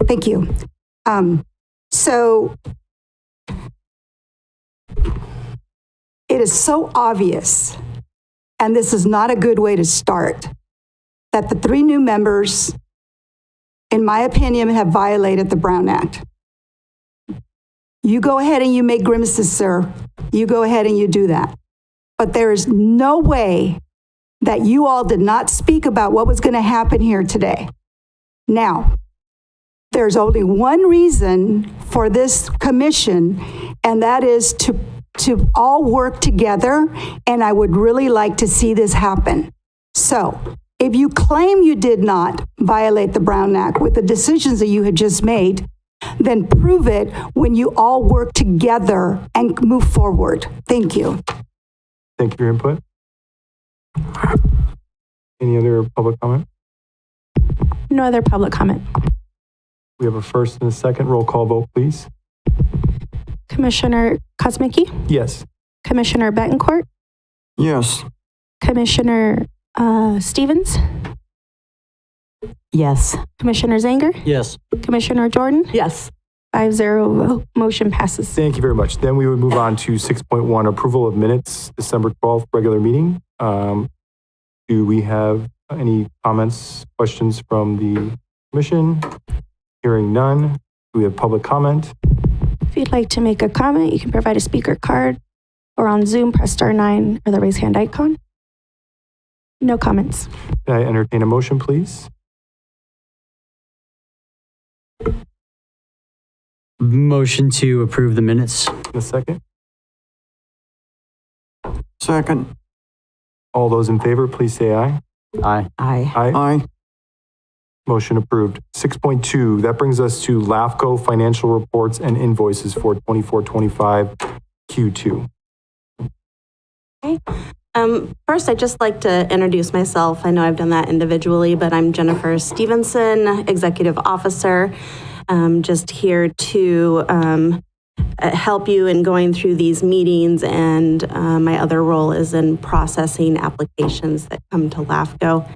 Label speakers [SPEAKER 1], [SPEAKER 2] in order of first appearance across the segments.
[SPEAKER 1] Thank you. So it is so obvious, and this is not a good way to start, that the 3 new members, in my opinion, have violated the Brown Act. You go ahead and you make grimaces, sir. You go ahead and you do that. But there is no way that you all did not speak about what was going to happen here today. Now, there's only one reason for this commission, and that is to all work together, and I would really like to see this happen. So, if you claim you did not violate the Brown Act with the decisions that you had just made, then prove it when you all work together and move forward. Thank you.
[SPEAKER 2] Thank you for your input. Any other public comment?
[SPEAKER 3] No other public comment.
[SPEAKER 2] We have a first and a second. Roll call vote, please.
[SPEAKER 3] Commissioner Kosmicki?
[SPEAKER 2] Yes.
[SPEAKER 3] Commissioner Betancourt?
[SPEAKER 4] Yes.
[SPEAKER 3] Commissioner Stevens?
[SPEAKER 5] Yes.
[SPEAKER 3] Commissioner Zanger?
[SPEAKER 4] Yes.
[SPEAKER 3] Commissioner Jordan?
[SPEAKER 5] Yes.
[SPEAKER 3] 5-0 vote. Motion passes.
[SPEAKER 2] Thank you very much. Then we would move on to 6.1, approval of minutes, December 12th, regular meeting. Do we have any comments, questions from the commission? Hearing none. Do we have public comment?
[SPEAKER 3] If you'd like to make a comment, you can provide a speaker card, or on Zoom, press *9 or the raise hand icon. No comments.
[SPEAKER 2] Can I entertain a motion, please?
[SPEAKER 4] Motion to approve the minutes.
[SPEAKER 2] In a second.
[SPEAKER 4] Second.
[SPEAKER 2] All those in favor, please say aye.
[SPEAKER 4] Aye.
[SPEAKER 5] Aye.
[SPEAKER 2] Aye.
[SPEAKER 4] Aye.
[SPEAKER 2] Motion approved. 6.2, that brings us to LAFCO financial reports and invoices for 24-25 Q2.
[SPEAKER 6] Okay. First, I'd just like to introduce myself. I know I've done that individually, but I'm Jennifer Stevenson, Executive Officer. Just here to help you in going through these meetings, and my other role is in processing applications that come to LAFCO.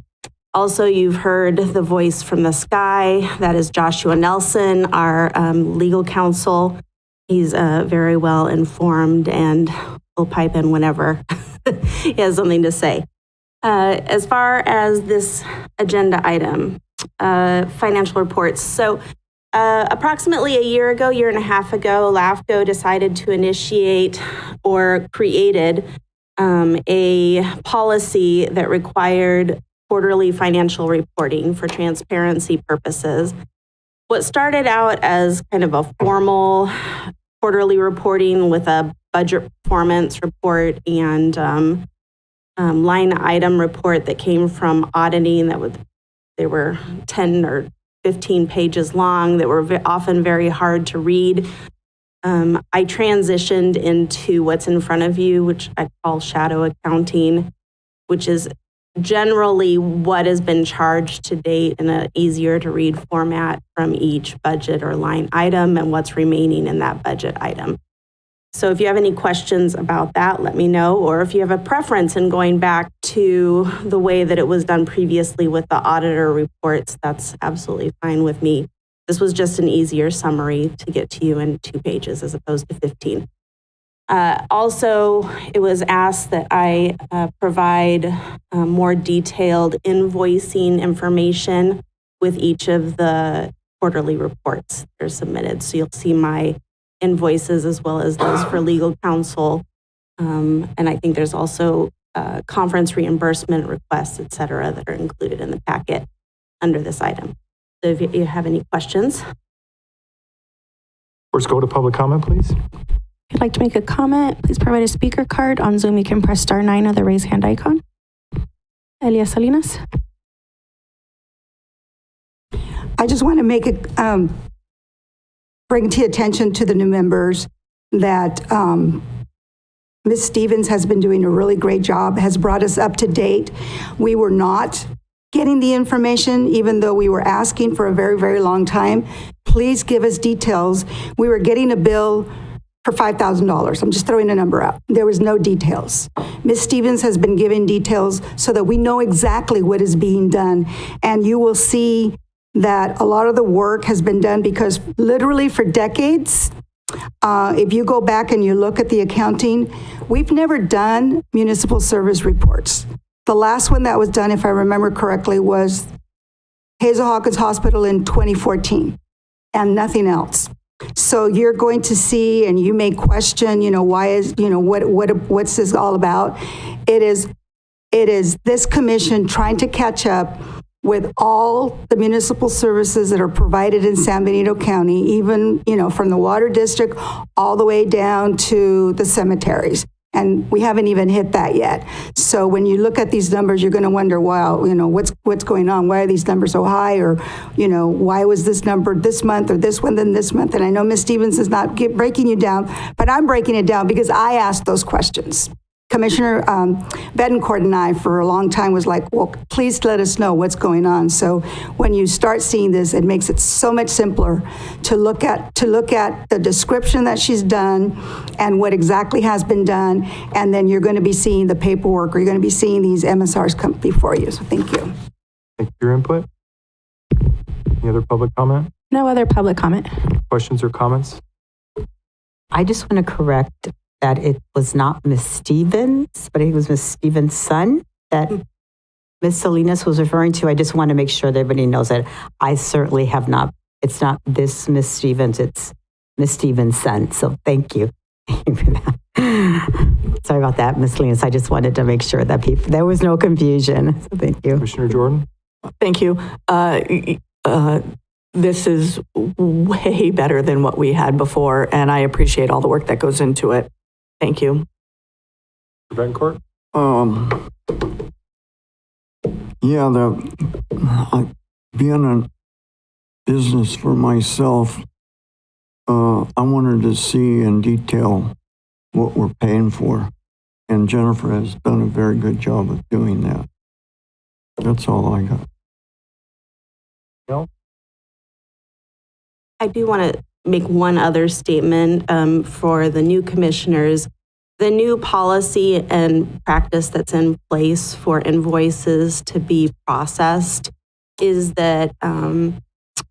[SPEAKER 6] Also, you've heard the voice from the sky. That is Joshua Nelson, our legal counsel. He's very well informed and will pipe in whenever he has something to say. As far as this agenda item, financial reports. So approximately a year and a half ago, LAFCO decided to initiate or created a policy that required quarterly financial reporting for transparency purposes. What started out as kind of a formal quarterly reporting with a budget performance report and line item report that came from auditing they were 10 or 15 pages long that were often very hard to read. I transitioned into what's in front of you, which I call shadow accounting, which is generally what has been charged to date in an easier to read format from each budget or line item and what's remaining in that budget item. So if you have any questions about that, let me know. Or if you have a preference in going back to the way that it was done previously with the auditor reports, that's absolutely fine with me. This was just an easier summary to get to you in 2 pages as opposed to 15. Also, it was asked that I provide more detailed invoicing information with each of the quarterly reports that are submitted. So you'll see my invoices as well as those for legal counsel. And I think there's also conference reimbursement requests, et cetera, that are included in the packet under this item. So if you have any questions.
[SPEAKER 2] First, go to public comment, please.
[SPEAKER 3] If you'd like to make a comment, please provide a speaker card. On Zoom, you can press *9 or the raise hand icon. Elia Salinas.
[SPEAKER 1] I just want to make it, bring to attention to the new members that Ms. Stevens has been doing a really great job, has brought us up to date. We were not getting the information, even though we were asking for a very, very long time. Please give us details. We were getting a bill for $5,000. I'm just throwing a number out. There was no details. Ms. Stevens has been giving details so that we know exactly what is being done. And you will see that a lot of the work has been done because literally for decades, if you go back and you look at the accounting, we've never done municipal service reports. The last one that was done, if I remember correctly, was Hazel Hawkins Hospital in 2014 and nothing else. So you're going to see, and you may question, why is, what's this all about? It is this commission trying to catch up with all the municipal services that are provided in San Benito County, even, from the water district all the way down to the cemeteries. And we haven't even hit that yet. So when you look at these numbers, you're going to wonder, wow, what's going on? Why are these numbers so high? Or, why was this number this month or this one then this month? And I know Ms. Stevens is not breaking you down, but I'm breaking it down because I asked those questions. Commissioner Betancourt and I, for a long time, was like, well, please let us know what's going on. So when you start seeing this, it makes it so much simpler to look at the description that she's done and what exactly has been done, and then you're going to be seeing the paperwork, or you're going to be seeing these MSRs come before you. So thank you.
[SPEAKER 2] Thank you for your input. Any other public comment?
[SPEAKER 3] No other public comment.
[SPEAKER 2] Questions or comments?
[SPEAKER 5] I just want to correct that it was not Miss Stevens, but it was Miss Stevens' son that Miss Salinas was referring to. I just want to make sure that everybody knows that I certainly have not, it's not this Miss Stevens, it's Miss Stevens' son. So thank you. Sorry about that, Miss Salinas. I just wanted to make sure that there was no confusion. So thank you.
[SPEAKER 2] Commissioner Jordan?
[SPEAKER 7] Thank you. This is way better than what we had before, and I appreciate all the work that goes into it. Thank you.
[SPEAKER 2] Betancourt?
[SPEAKER 4] Being a business for myself, I wanted to see in detail what we're paying for. And Jennifer has done a very good job of doing that. That's all I got.
[SPEAKER 2] No?
[SPEAKER 6] I do want to make one other statement for the new commissioners. The new policy and practice that's in place for invoices to be processed is that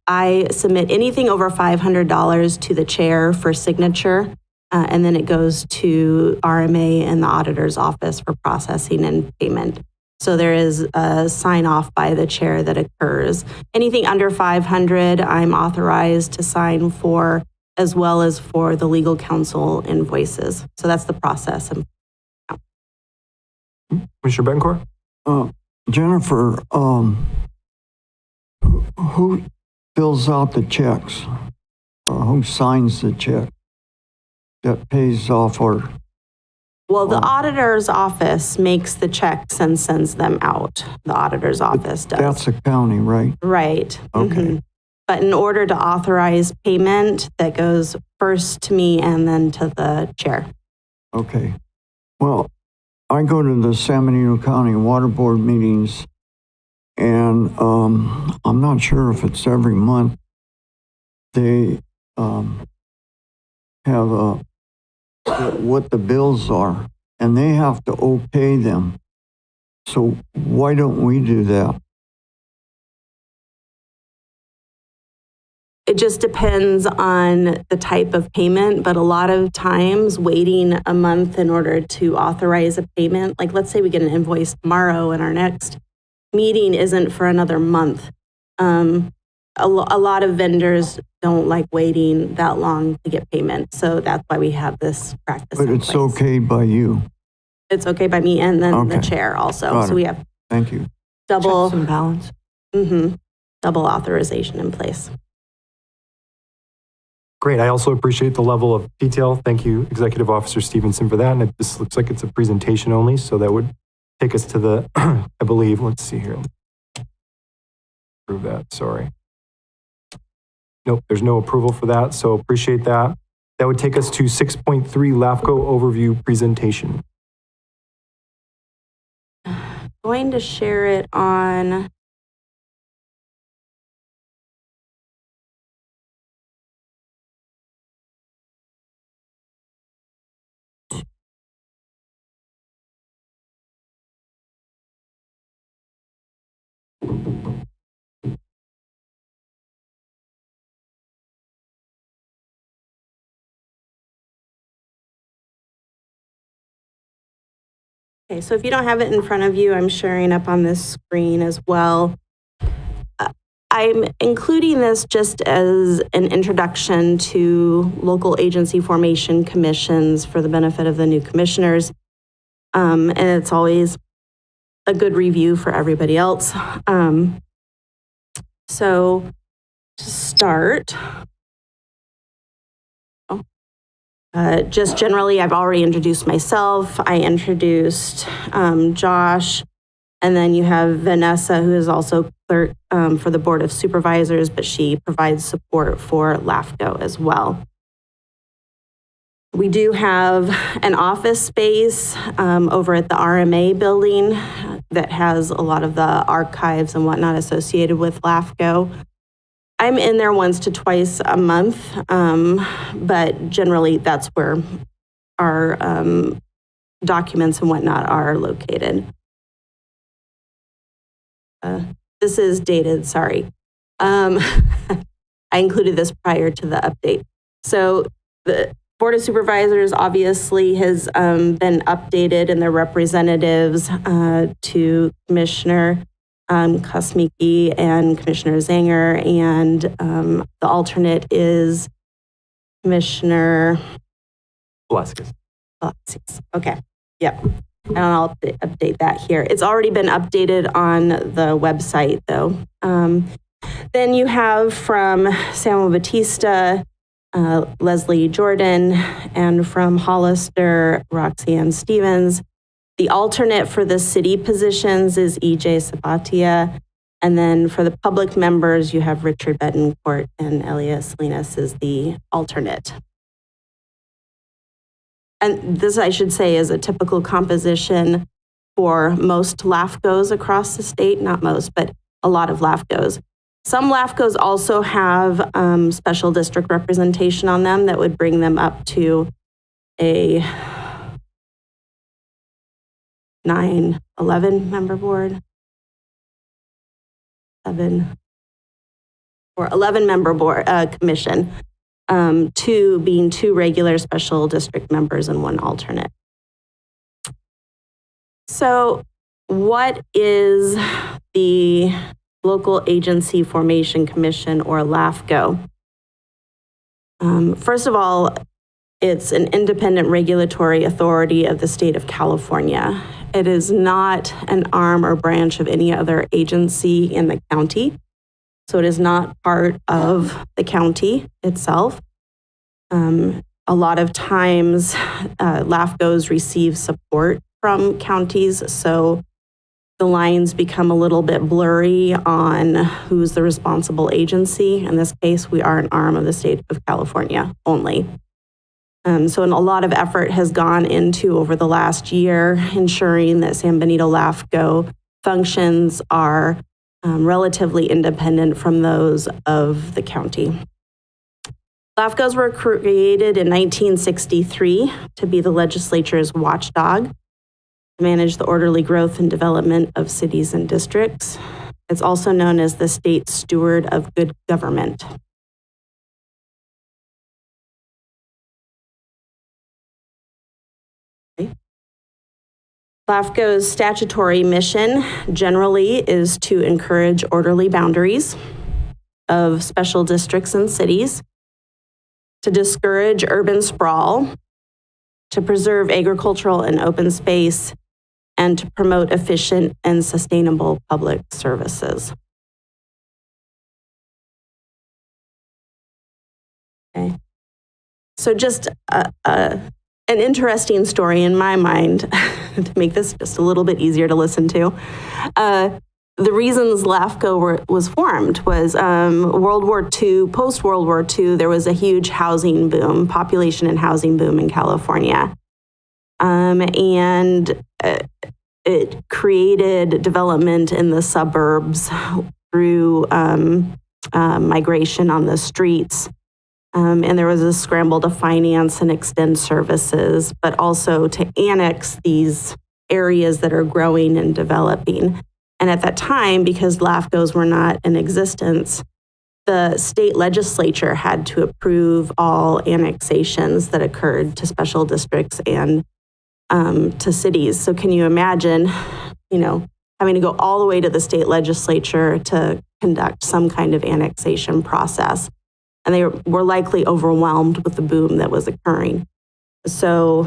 [SPEAKER 6] I submit anything over $500 to the chair for signature, and then it goes to RMA and the auditor's office for processing and payment. So there is a sign off by the chair that occurs. Anything under 500, I'm authorized to sign for, as well as for the legal counsel invoices. So that's the process.
[SPEAKER 2] Commissioner Betancourt?
[SPEAKER 4] Jennifer, who fills out the checks? Who signs the check that pays off our...
[SPEAKER 6] Well, the auditor's office makes the checks and sends them out. The auditor's office does.
[SPEAKER 4] That's the county, right?
[SPEAKER 6] Right.
[SPEAKER 4] Okay.
[SPEAKER 6] Mhm. But in order to authorize payment, that goes first to me and then to the chair.
[SPEAKER 4] Okay. Well, I go to the San Benito County Water Board meetings, and I'm not sure if it's every month. They have what the bills are, and they have to okay them. So why don't we do that?
[SPEAKER 6] It just depends on the type of payment, but a lot of times waiting a month in order to authorize a payment, like let's say we get an invoice tomorrow and our next meeting isn't for another month. A lot of vendors don't like waiting that long to get payment. So that's why we have this practice.
[SPEAKER 4] But
[SPEAKER 6] in
[SPEAKER 4] it's
[SPEAKER 6] place.
[SPEAKER 4] okay by you.
[SPEAKER 6] It's okay by me and then the
[SPEAKER 4] Okay.
[SPEAKER 6] chair also.
[SPEAKER 4] Got
[SPEAKER 6] So
[SPEAKER 4] it.
[SPEAKER 6] we have
[SPEAKER 4] Thank you.
[SPEAKER 6] double,
[SPEAKER 7] Checks and balance.
[SPEAKER 6] double authorization in place.
[SPEAKER 2] Great. I also appreciate the level of detail. Thank you, Executive Officer Stevenson, for that. And this looks like it's a presentation only, so that would take us to the, I believe, let's see here. Approve that, sorry. Nope, there's no approval for that, so appreciate that. That would take us to 6.3 LAFCO overview presentation.
[SPEAKER 6] Going to share it on Okay, so if you don't have it in front of you, I'm sharing up on this screen as well. I'm including this just as an introduction to local agency formation commissions for the benefit of the new commissioners. And it's always a good review for everybody else. So to start, just generally, I've already introduced myself. I introduced Josh, and then you have Vanessa, who is also clerk for the Board of Supervisors, but she provides support for LAFCO as well. We do have an office space over at the RMA building that has a lot of the archives and whatnot associated with LAFCO. I'm in there once to twice a month, but generally that's where our documents and whatnot are located. This is dated, sorry. I included this prior to the update. So the Board of Supervisors obviously has been updated in their representatives to Commissioner Kosmicki and Commissioner Zanger, and the alternate is Commissioner
[SPEAKER 2] Velasquez.
[SPEAKER 6] Okay, yep. And I'll update that here. It's already been updated on the website though. Then you have from Samuel Batista, Leslie Jordan, and from Hollister, Roxanne Stevens. The alternate for the city positions is EJ Sabatia. And then for the public members, you have Richard Betancourt and Elias Salinas is the alternate. And this, I should say, is a typical composition for most LAFCOs across the state. Not most, but a lot of LAFCOs. Some LAFCOs also have special district representation on them that would bring them up to a 9, 11 member board. 11 member board commission. 2 being 2 regular special district members and 1 alternate. So what is the Local Agency Formation Commission, or LAFCO? First of all, it's an independent regulatory authority of the state of California. It is not an arm or branch of any other agency in the county. So it is not part of the county itself. A lot of times, LAFCOs receive support from counties, so the lines become a little bit blurry on who's the responsible agency. In this case, we are an arm of the state of California only. So a lot of effort has gone into, over the last year, ensuring that San Benito LAFCO functions are relatively independent from those of the county. LAFCOs were created in 1963 to be the legislature's watchdog, to manage the orderly growth and development of cities and districts. It's also known as the state steward of good government. LAFCO's statutory mission generally is to encourage orderly boundaries of special districts and cities, to discourage urban sprawl, to preserve agricultural and open space, and to promote efficient and sustainable public services. Okay. So just an interesting story in my mind, to make this just a little bit easier to listen to. The reasons LAFCO was formed was World War II, post-World War II, there was a huge housing boom, population and housing boom in California. And it created development in the suburbs through migration on the streets. And there was a scramble to finance and extend services, but also to annex these areas that are growing and developing. And at that time, because LAFCOs were not in existence, the state legislature had to approve all annexations that occurred to special districts and to cities. So can you imagine, having to go all the way to the state legislature to conduct some kind of annexation process? And they were likely overwhelmed with the boom that was occurring. So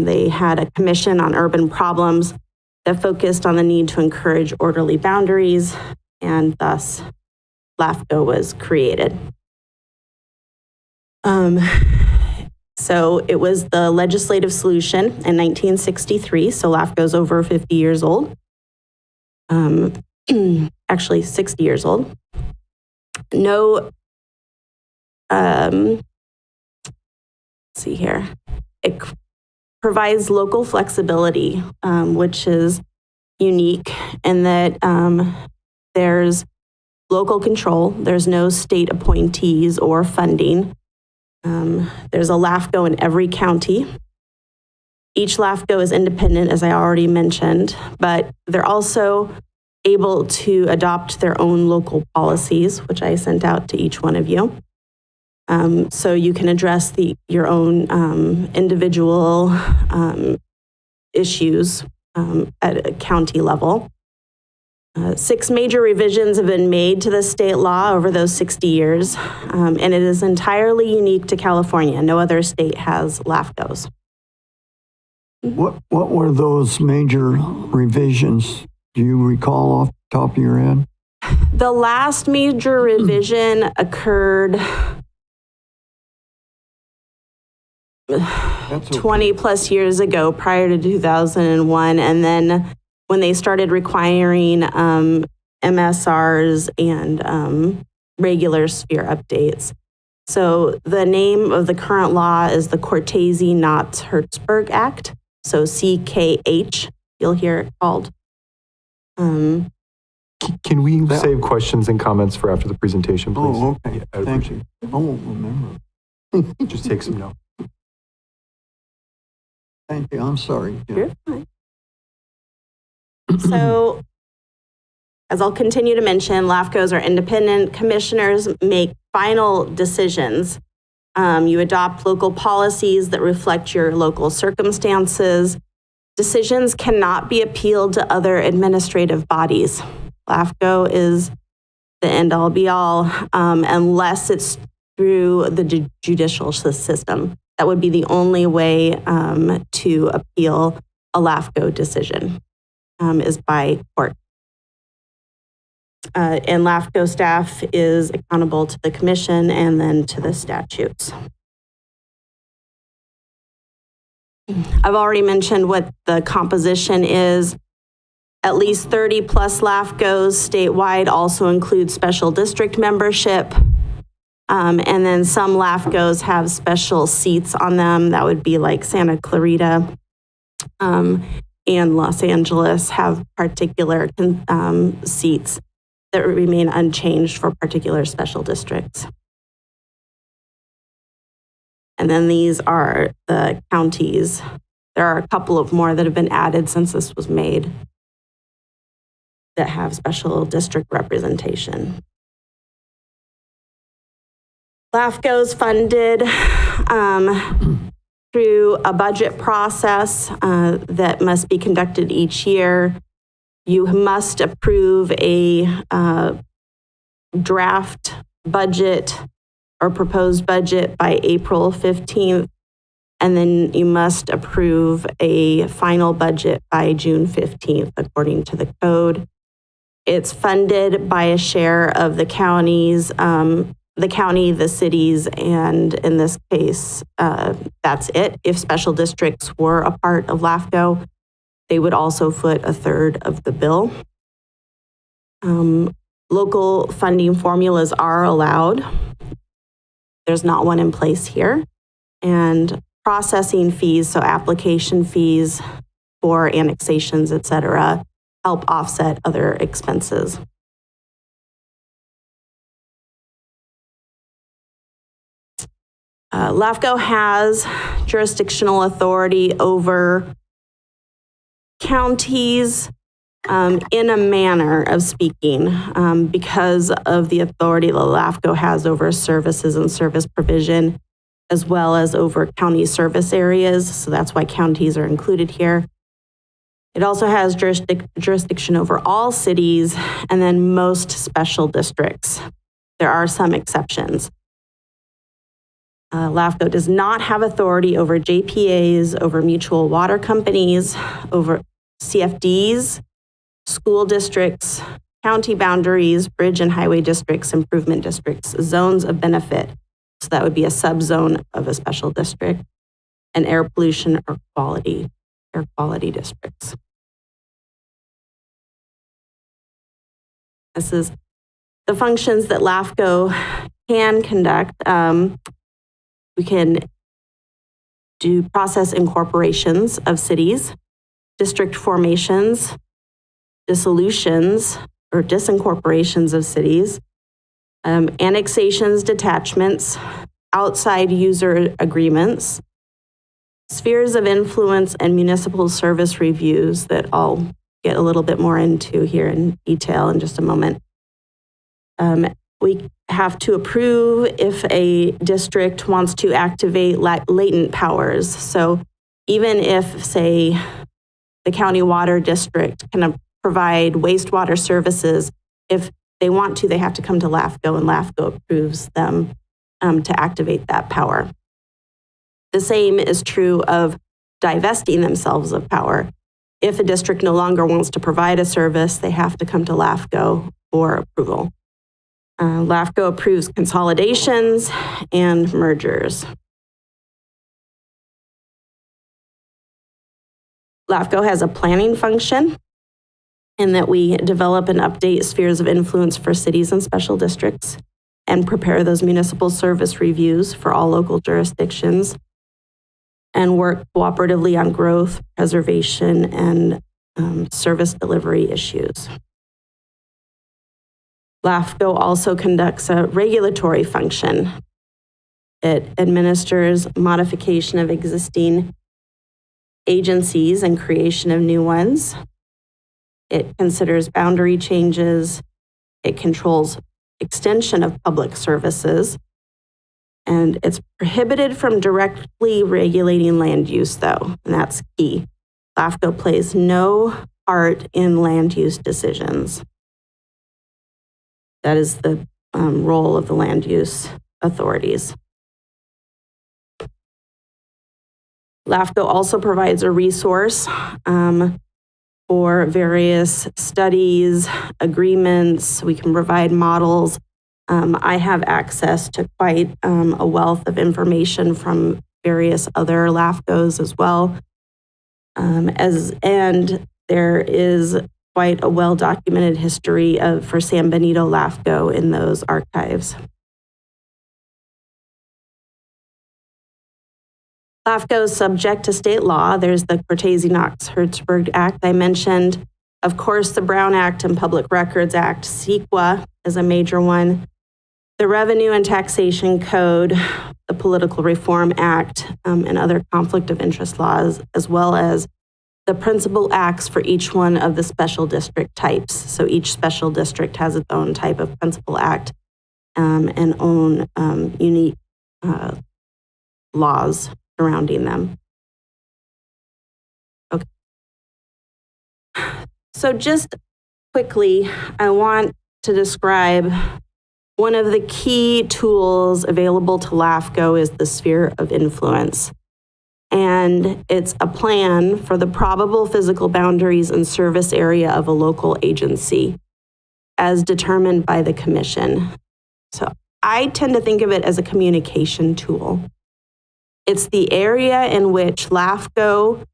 [SPEAKER 6] they had a commission on urban problems that focused on the need to encourage orderly boundaries, and thus LAFCO was created. So it was the legislative solution in 1963. So LAFCO is over 50 years old. Actually 60 years old. No, let's see here. It provides local flexibility, which is unique in that there's local control. There's no state appointees or funding. There's a LAFCO in every county. Each LAFCO is independent, as I already mentioned, but they're also able to adopt their own local policies, which I sent out to each one of you. So you can address your own individual issues at a county level. 6 major revisions have been made to the state law over those 60 years, and it is entirely unique to California. No other state has LAFCOs.
[SPEAKER 4] What were those major revisions? Do you recall off the top of your head?
[SPEAKER 6] The last major revision occurred 20 plus years ago, prior to 2001, and then when they started requiring MSRs and regular sphere updates. So the name of the current law is the Cortese-Knotts-Hertzberg Act, so CKH, you'll hear it called.
[SPEAKER 2] Can we save questions and comments for after the presentation, please?
[SPEAKER 4] Oh, okay.
[SPEAKER 2] Yeah, I'd
[SPEAKER 4] Thank
[SPEAKER 2] appreciate
[SPEAKER 4] you. I won't remember.
[SPEAKER 2] it. Just take some notes.
[SPEAKER 4] Thank you. I'm sorry.
[SPEAKER 6] You're fine. So, as I'll continue to mention, LAFCOs are independent. Commissioners make final decisions. You adopt local policies that reflect your local circumstances. Decisions cannot be appealed to other administrative bodies. LAFCO is the end-all be-all unless it's through the judicial system. That would be the only way to appeal a LAFCO decision. Is by court. And LAFCO staff is accountable to the commission and then to the statutes. I've already mentioned what the composition is. At least 30 plus LAFCOs statewide also include special district membership. And then some LAFCOs have special seats on them. That would be like Santa Clarita. And Los Angeles have particular seats that remain unchanged for particular special districts. And then these are the counties. There are a couple of more that have been added since this was made that have special district representation. LAFCO's funded through a budget process that must be conducted each year. You must approve a draft budget or proposed budget by April 15th, and then you must approve a final budget by June 15th, according to the code. It's funded by a share of the counties, the county, the cities, and in this case, that's it. If special districts were a part of LAFCO, they would also foot a third of the bill. Local funding formulas are allowed. There's not one in place here. And processing fees, so application fees for annexations, et cetera, help offset other expenses. LAFCO has jurisdictional authority over counties in a manner of speaking because of the authority that LAFCO has over services and service provision. as well as over county service areas. So that's why counties are included here. It also has jurisdiction over all cities and then most special districts. There are some exceptions. LAFCO does not have authority over JPAs, over mutual water companies, over CFDs, school districts, county boundaries, bridge and highway districts, improvement districts, zones of benefit. So that would be a subzone of a special district, and air pollution or air quality districts. This is the functions that LAFCO can conduct. We can do process incorporations of cities, district formations, dissolutions or disincorporations of cities, annexations, detachments, outside user agreements, spheres of influence, and municipal service reviews that I'll get a little bit more into here in detail in just a moment. We have to approve if a district wants to activate latent powers. So even if, say, the county water district can provide wastewater services, if they want to, they have to come to LAFCO, and LAFCO approves them to activate that power. The same is true of divesting themselves of power. If a district no longer wants to provide a service, they have to come to LAFCO for approval. LAFCO approves consolidations and mergers. LAFCO has a planning function in that we develop and update spheres of influence for cities and special districts and prepare those municipal service reviews for all local jurisdictions and work cooperatively on growth, preservation, and service delivery issues. LAFCO also conducts a regulatory function. It administers modification of existing agencies and creation of new ones. It considers boundary changes. It controls extension of public services. And it's prohibited from directly regulating land use, though, and that's key. LAFCO plays no part in land use decisions. That is the role of the land use authorities. LAFCO also provides a resource for various studies, agreements. We can provide models. I have access to quite a wealth of information from various other LAFCOs as well. And there is quite a well-documented history for San Benito LAFCO in those archives. LAFCO is subject to state law. There's the Cortese-Knox-Hertzberg Act I mentioned. Of course, the Brown Act and Public Records Act, CEQA, is a major one. The Revenue and Taxation Code, the Political Reform Act, and other conflict of interest laws, as well as the principal acts for each one of the special district types. So each special district has its own type of principal act and own unique laws surrounding them. Okay. So just quickly, I want to describe one of the key tools available to LAFCO is the sphere of influence. And it's a plan for the probable physical boundaries and service area of a local agency as determined by the commission. So I tend to think of it as a communication tool. It's the area in which LAFCO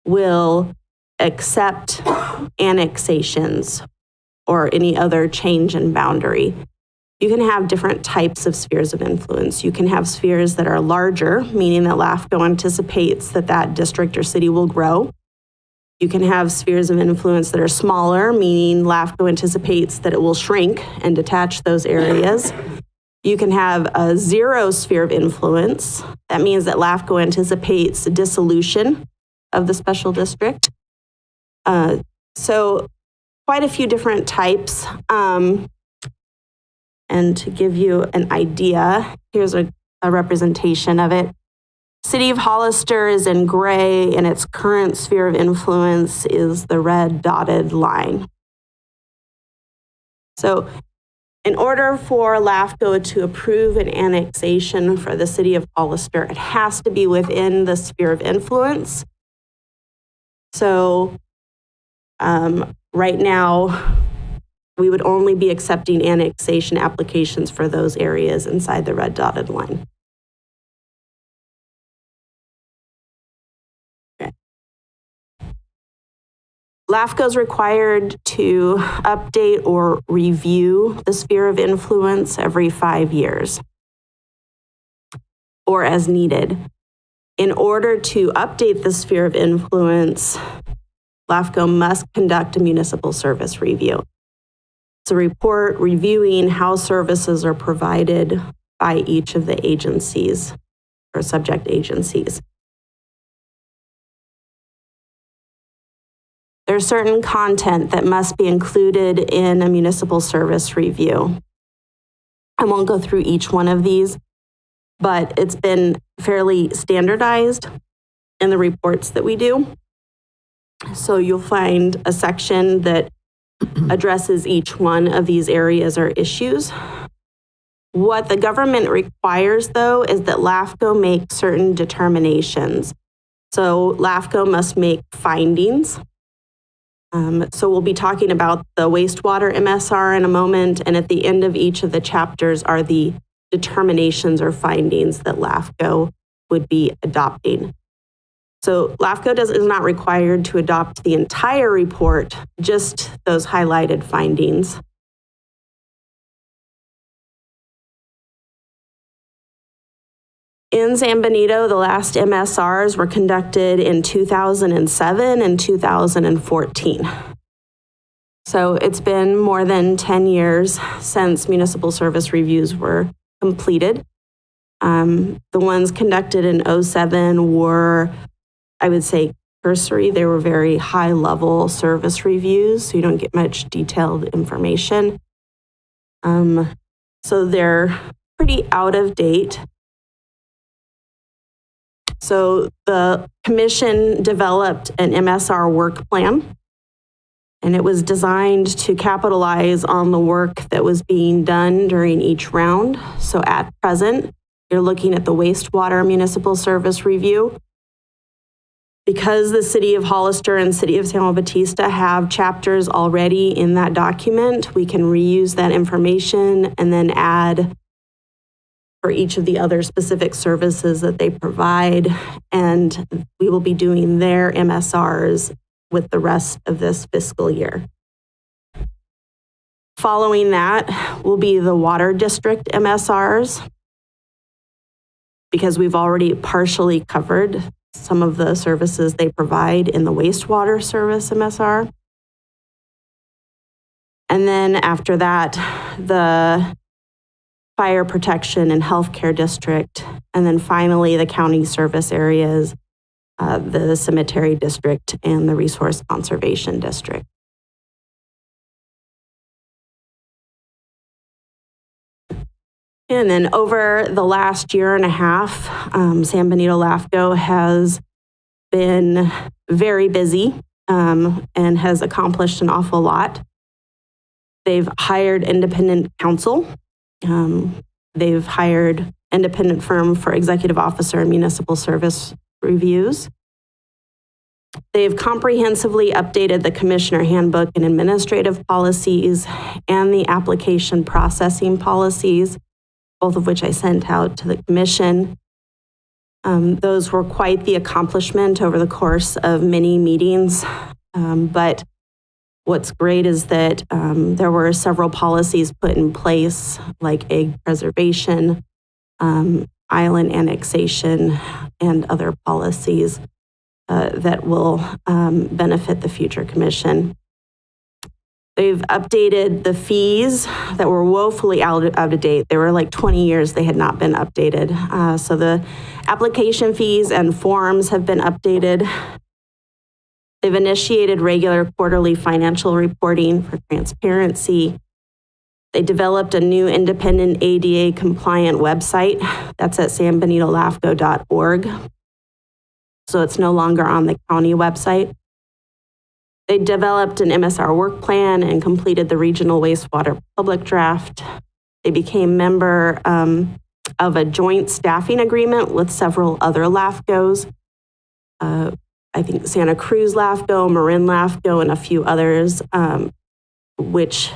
[SPEAKER 6] will accept annexations or any other change in boundary. You can have different types of spheres of influence. You can have spheres that are larger, meaning that LAFCO anticipates that that district or city will grow. You can have spheres of influence that are smaller, meaning LAFCO anticipates that it will shrink and detach those areas. You can have a zero sphere of influence. That means that LAFCO anticipates dissolution of the special district. So quite a few different types. And to give you an idea, here's a a representation of it. City of Hollister is in gray, and its current sphere of influence is the red dotted line. So in order for LAFCO to approve an annexation for the City of Hollister, it has to be within the sphere of influence. So right now, we would only be accepting annexation applications for those areas inside the red dotted line. LAFCO is required to update or review the sphere of influence every 5 years or as needed. In order to update the sphere of influence, LAFCO must conduct a municipal service review. It's a report reviewing how services are provided by each of the agencies or subject agencies. There's certain content that must be included in a municipal service review. I won't go through each one of these, but it's been fairly standardized in the reports that we do. So you'll find a section that addresses each one of these areas or issues. What the government requires, though, is that LAFCO make certain determinations. So LAFCO must make findings. So we'll be talking about the wastewater MSR in a moment, and at the end of each of the chapters are the determinations or findings that LAFCO would be adopting. So LAFCO is not required to adopt the entire report, just those highlighted findings. In San Benito, the last MSRs were conducted in 2007 and 2014. So it's been more than 10 years since municipal service reviews were completed. The ones conducted in 2007 were, I would say, cursory. They were very high-level service reviews, so you don't get much detailed information. So they're pretty out of date. So the commission developed an MSR work plan, and it was designed to capitalize on the work that was being done during each round. So at present, you're looking at the wastewater municipal service review. Because the City of Hollister and City of San Juan Bautista have chapters already in that document, we can reuse that information and then add for each of the other specific services that they provide. And we will be doing their MSRs with the rest of this fiscal year. Following that will be the water district MSRs, because we've already partially covered some of the services they provide in the wastewater service MSR. And then after that, the fire protection and healthcare district, and then finally the county service areas, the cemetery district and the resource conservation district. And then over the last year and a half, San Benito LAFCO has been very busy and has accomplished an awful lot. They've hired independent counsel. They've hired independent firm for executive officer and municipal service reviews. They've comprehensively updated the commissioner handbook and administrative policies and the application processing policies, both of which I sent out to the commission. Those were quite the accomplishment over the course of many meetings. But what's great is that there were several policies put in place, like egg preservation, island annexation, and other policies that will benefit the future commission. They've updated the fees that were woefully out of date. They were like 20 years they had not been updated. So the application fees and forms have been updated. They've initiated regular quarterly financial reporting for transparency. They developed a new independent ADA compliant website. That's at sanbenitolafco.org. So it's no longer on the county website. They developed an MSR work plan and completed the regional wastewater public draft. They became member of a joint staffing agreement with several other LAFCOs. I think Santa Cruz LAFCO, Marin LAFCO, and a few others, which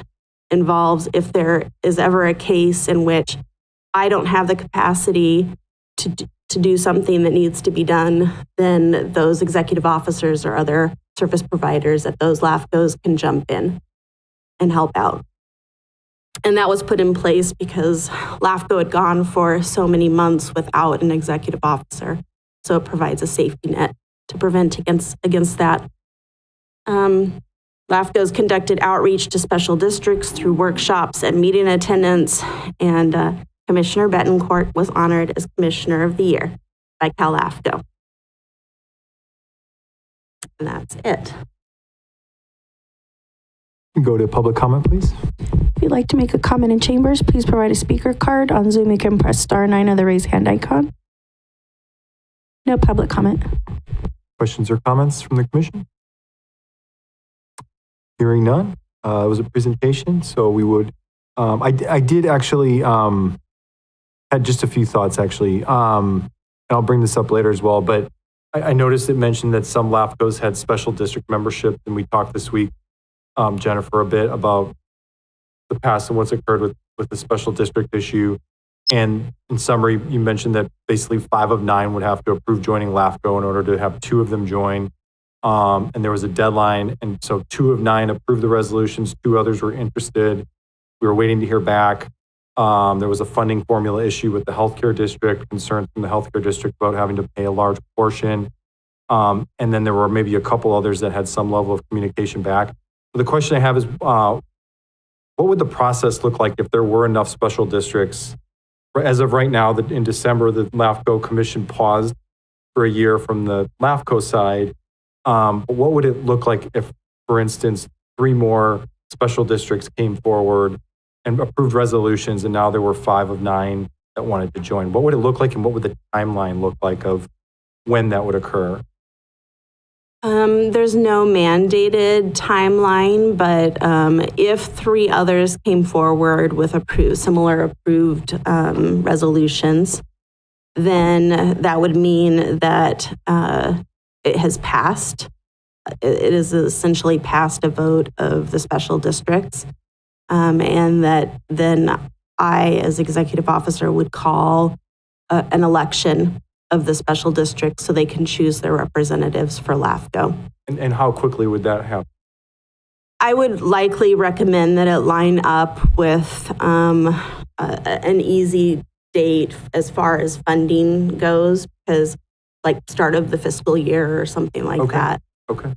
[SPEAKER 6] involves if there is ever a case in which I don't have the capacity to do something that needs to be done, then those executive officers or other service providers at those LAFCOs can jump in and help out. And that was put in place because LAFCO had gone for so many months without an executive officer. So it provides a safety net to prevent against that. LAFCO's conducted outreach to special districts through workshops and meeting attendance, and Commissioner Betancourt was honored as Commissioner of the Year by CalLAFCO. And that's it.
[SPEAKER 2] Go to public comment, please.
[SPEAKER 3] If you'd like to make a comment in chambers, please provide a speaker card. On Zoom, you can press *9 or the raise hand icon. No public comment.
[SPEAKER 2] Questions or comments from the commission? Hearing none. It was a presentation, so we would, I did actually, had just a few thoughts actually, and I'll bring this up later as well, but I noticed it mentioned that some LAFCOs had special district membership, and we talked this week, Jennifer, a bit about the past and what's occurred with the special district issue. And in summary, you mentioned that basically 5 of 9 would have to approve joining LAFCO in order to have 2 of them join. And there was a deadline. And so 2 of 9 approved the resolutions, 2 others were interested. We were waiting to hear back. There was a funding formula issue with the healthcare district, concerns from the healthcare district about having to pay a large portion. And then there were maybe a couple others that had some level of communication back. So the question I have is, what would the process look like if there were enough special districts? As of right now, in December, the LAFCO commission paused for a year from the LAFCO side. But what would it look like if, for instance, 3 more special districts came forward and approved resolutions, and now there were 5 of 9 that wanted to join? What would it look like, and what would the timeline look like of when that would occur?
[SPEAKER 6] There's no mandated timeline, but if 3 others came forward with similar approved resolutions, then that would mean that it has passed. It is essentially passed a vote of the special districts, and that then I, as executive officer, would call an election of the special districts so they can choose their representatives for LAFCO.
[SPEAKER 2] And how quickly would that happen?
[SPEAKER 6] I would likely recommend that it line up with an easy date as far as funding goes, because like start of the fiscal year or something like that.
[SPEAKER 2] Okay,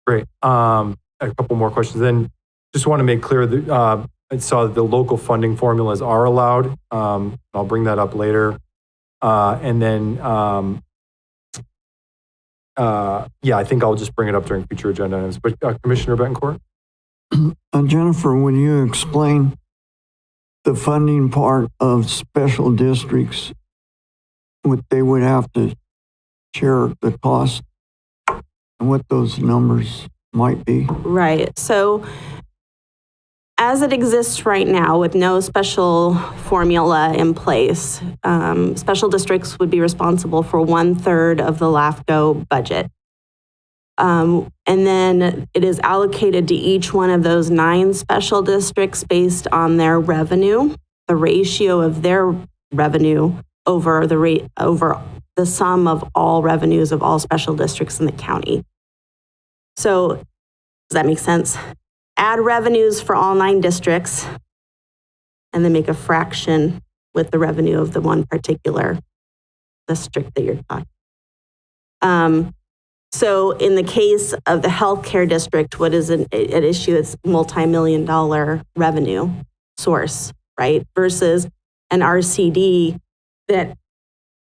[SPEAKER 2] great. A couple more questions. Then just want to make clear that I saw that the local funding formulas are allowed. I'll bring that up later. And then, I think I'll just bring it up during future agenda items. But Commissioner Betancourt?
[SPEAKER 4] Jennifer, would you explain the funding part of special districts? What they would have to share the cost and what those numbers might be?
[SPEAKER 6] Right. So as it exists right now with no special formula in place, special districts would be responsible for 1/3 of the LAFCO budget. And then it is allocated to each one of those 9 special districts based on their revenue, the ratio of their revenue over the sum of all revenues of all special districts in the county. So does that make sense? Add revenues for all 9 districts, and then make a fraction with the revenue of the one particular district that you're talking. So in the case of the healthcare district, what is an issue? It's multi-million-dollar revenue source, right? Versus an RCD that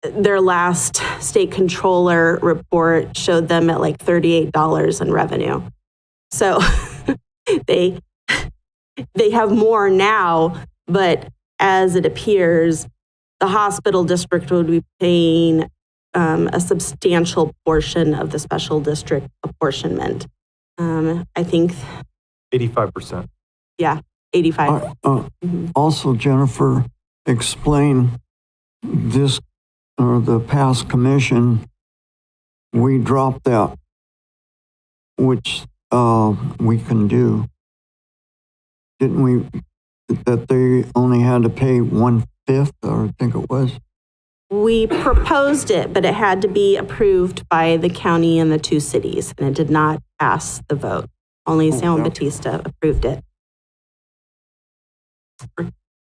[SPEAKER 6] their last state controller report showed them at like $38 in revenue. So they they have more now, but as it appears, the hospital district would be paying a substantial portion of the special district apportionment. I think,
[SPEAKER 2] 85%.
[SPEAKER 6] yeah, 85.
[SPEAKER 4] Also, Jennifer, explain this or the past commission, we dropped that, which we can do. Didn't we, that they only had to pay 1/5, or I think it was?
[SPEAKER 6] We proposed it, but it had to be approved by the county and the two cities, and it did not pass the vote. Only San
[SPEAKER 4] okay.
[SPEAKER 6] Batista approved it.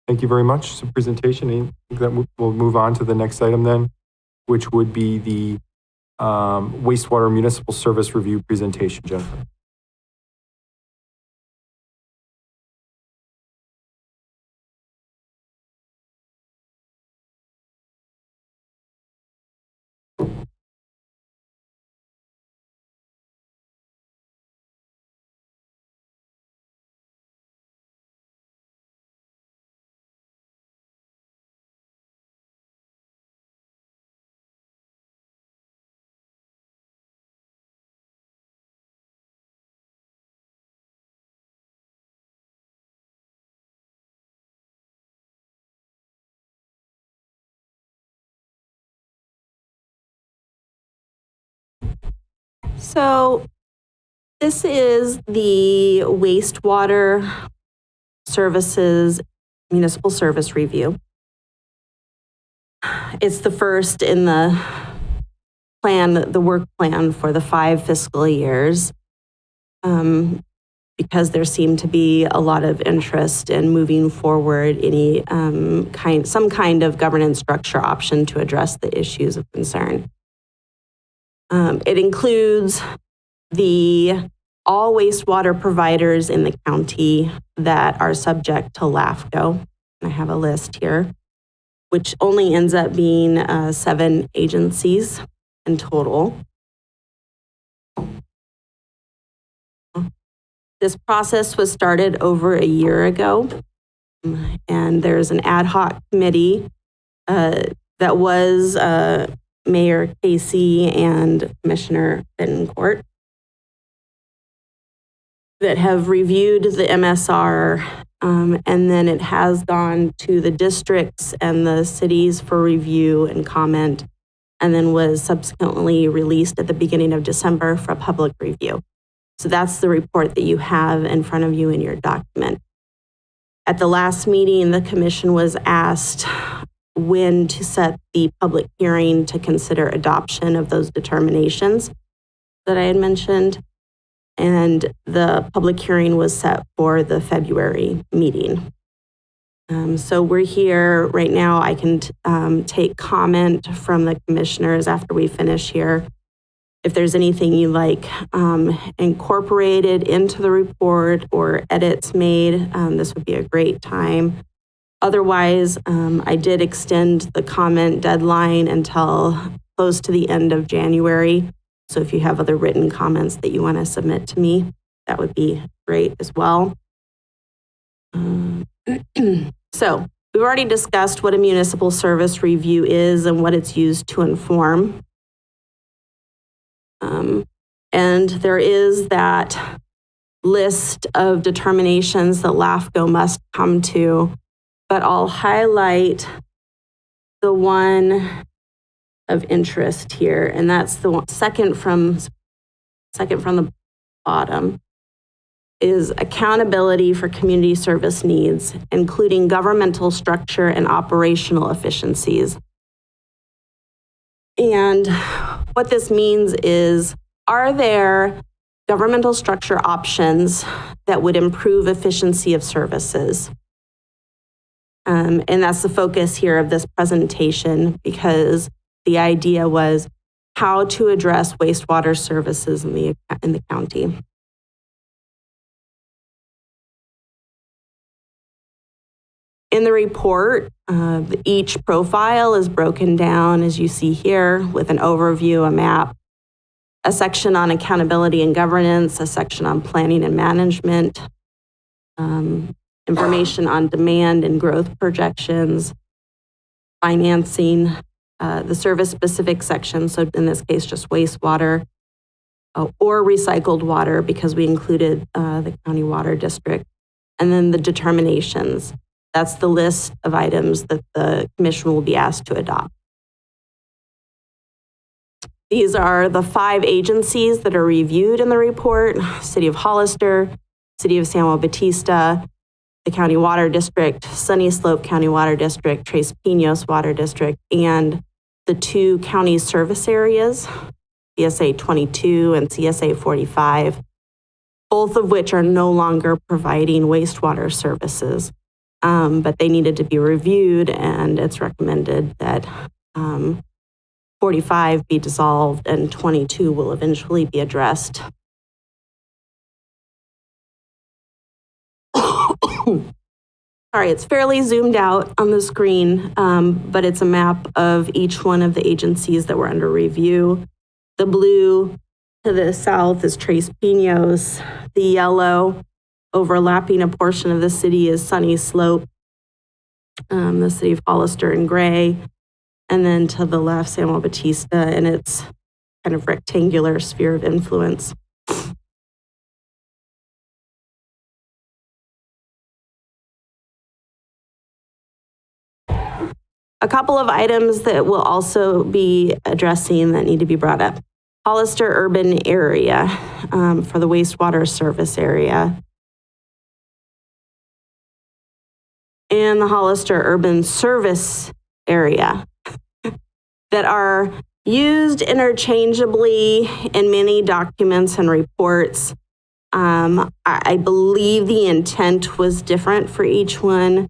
[SPEAKER 2] Thank you very much. So presentation, I think that we'll move on to the next item then, which would be the wastewater municipal service review presentation, Jennifer.
[SPEAKER 6] So this is the wastewater services municipal service review. It's the first in the plan, the work plan for the 5 fiscal years, because there seemed to be a lot of interest in moving forward any some kind of governance structure option to address the issues of concern. It includes all wastewater providers in the county that are subject to LAFCO. I have a list here, which only ends up being 7 agencies in total. This process was started over a year ago, and there's an ad hoc committee that was Mayor Casey and Commissioner Bettencourt that have reviewed the MSR, and then it has gone to the districts and the cities for review and comment, and then was subsequently released at the beginning of December for public review. So that's the report that you have in front of you in your document. At the last meeting, the commission was asked when to set the public hearing to consider adoption of those determinations that I had mentioned. And the public hearing was set for the February meeting. So we're here right now. I can take comment from the commissioners after we finish here. If there's anything you like incorporated into the report or edits made, this would be a great time. Otherwise, I did extend the comment deadline until close to the end of January. So if you have other written comments that you want to submit to me, that would be great as well. So we've already discussed what a municipal service review is and what it's used to inform. And there is that list of determinations that LAFCO must come to, but I'll highlight the one of interest here, and that's the one, second from the bottom, is accountability for community service needs, including governmental structure and operational efficiencies. And what this means is, are there governmental structure options that would improve efficiency of services? And that's the focus here of this presentation, because the idea was how to address wastewater services in the county. In the report, each profile is broken down, as you see here, with an overview, a map, a section on accountability and governance, a section on planning and management, information on demand and growth projections, financing, the service-specific section, so in this case, just wastewater, or recycled water, because we included the county water district, and then the determinations. That's the list of items that the commission will be asked to adopt. These are the 5 agencies that are reviewed in the report: City of Hollister, City of San Juan Bautista, the County Water District, Sunny Slope County Water District, Tres Pinos Water District, and the 2 county service areas, CSA 22 and CSA 45, both of which are no longer providing wastewater services, but they needed to be reviewed, and it's recommended that 45 be dissolved and 22 will eventually be addressed. Sorry, it's fairly zoomed out on the screen, but it's a map of each one of the agencies that were under review. The blue to the south is Tres Pinos. The yellow overlapping a portion of the city is Sunny Slope, the City of Hollister in gray. And then to the left, San Juan Bautista, and its kind of rectangular sphere of influence. A couple of items that we'll also be addressing that need to be brought up. Hollister urban area for the wastewater service area. And the Hollister urban service area that are used interchangeably in many documents and reports. I believe the intent was different for each one.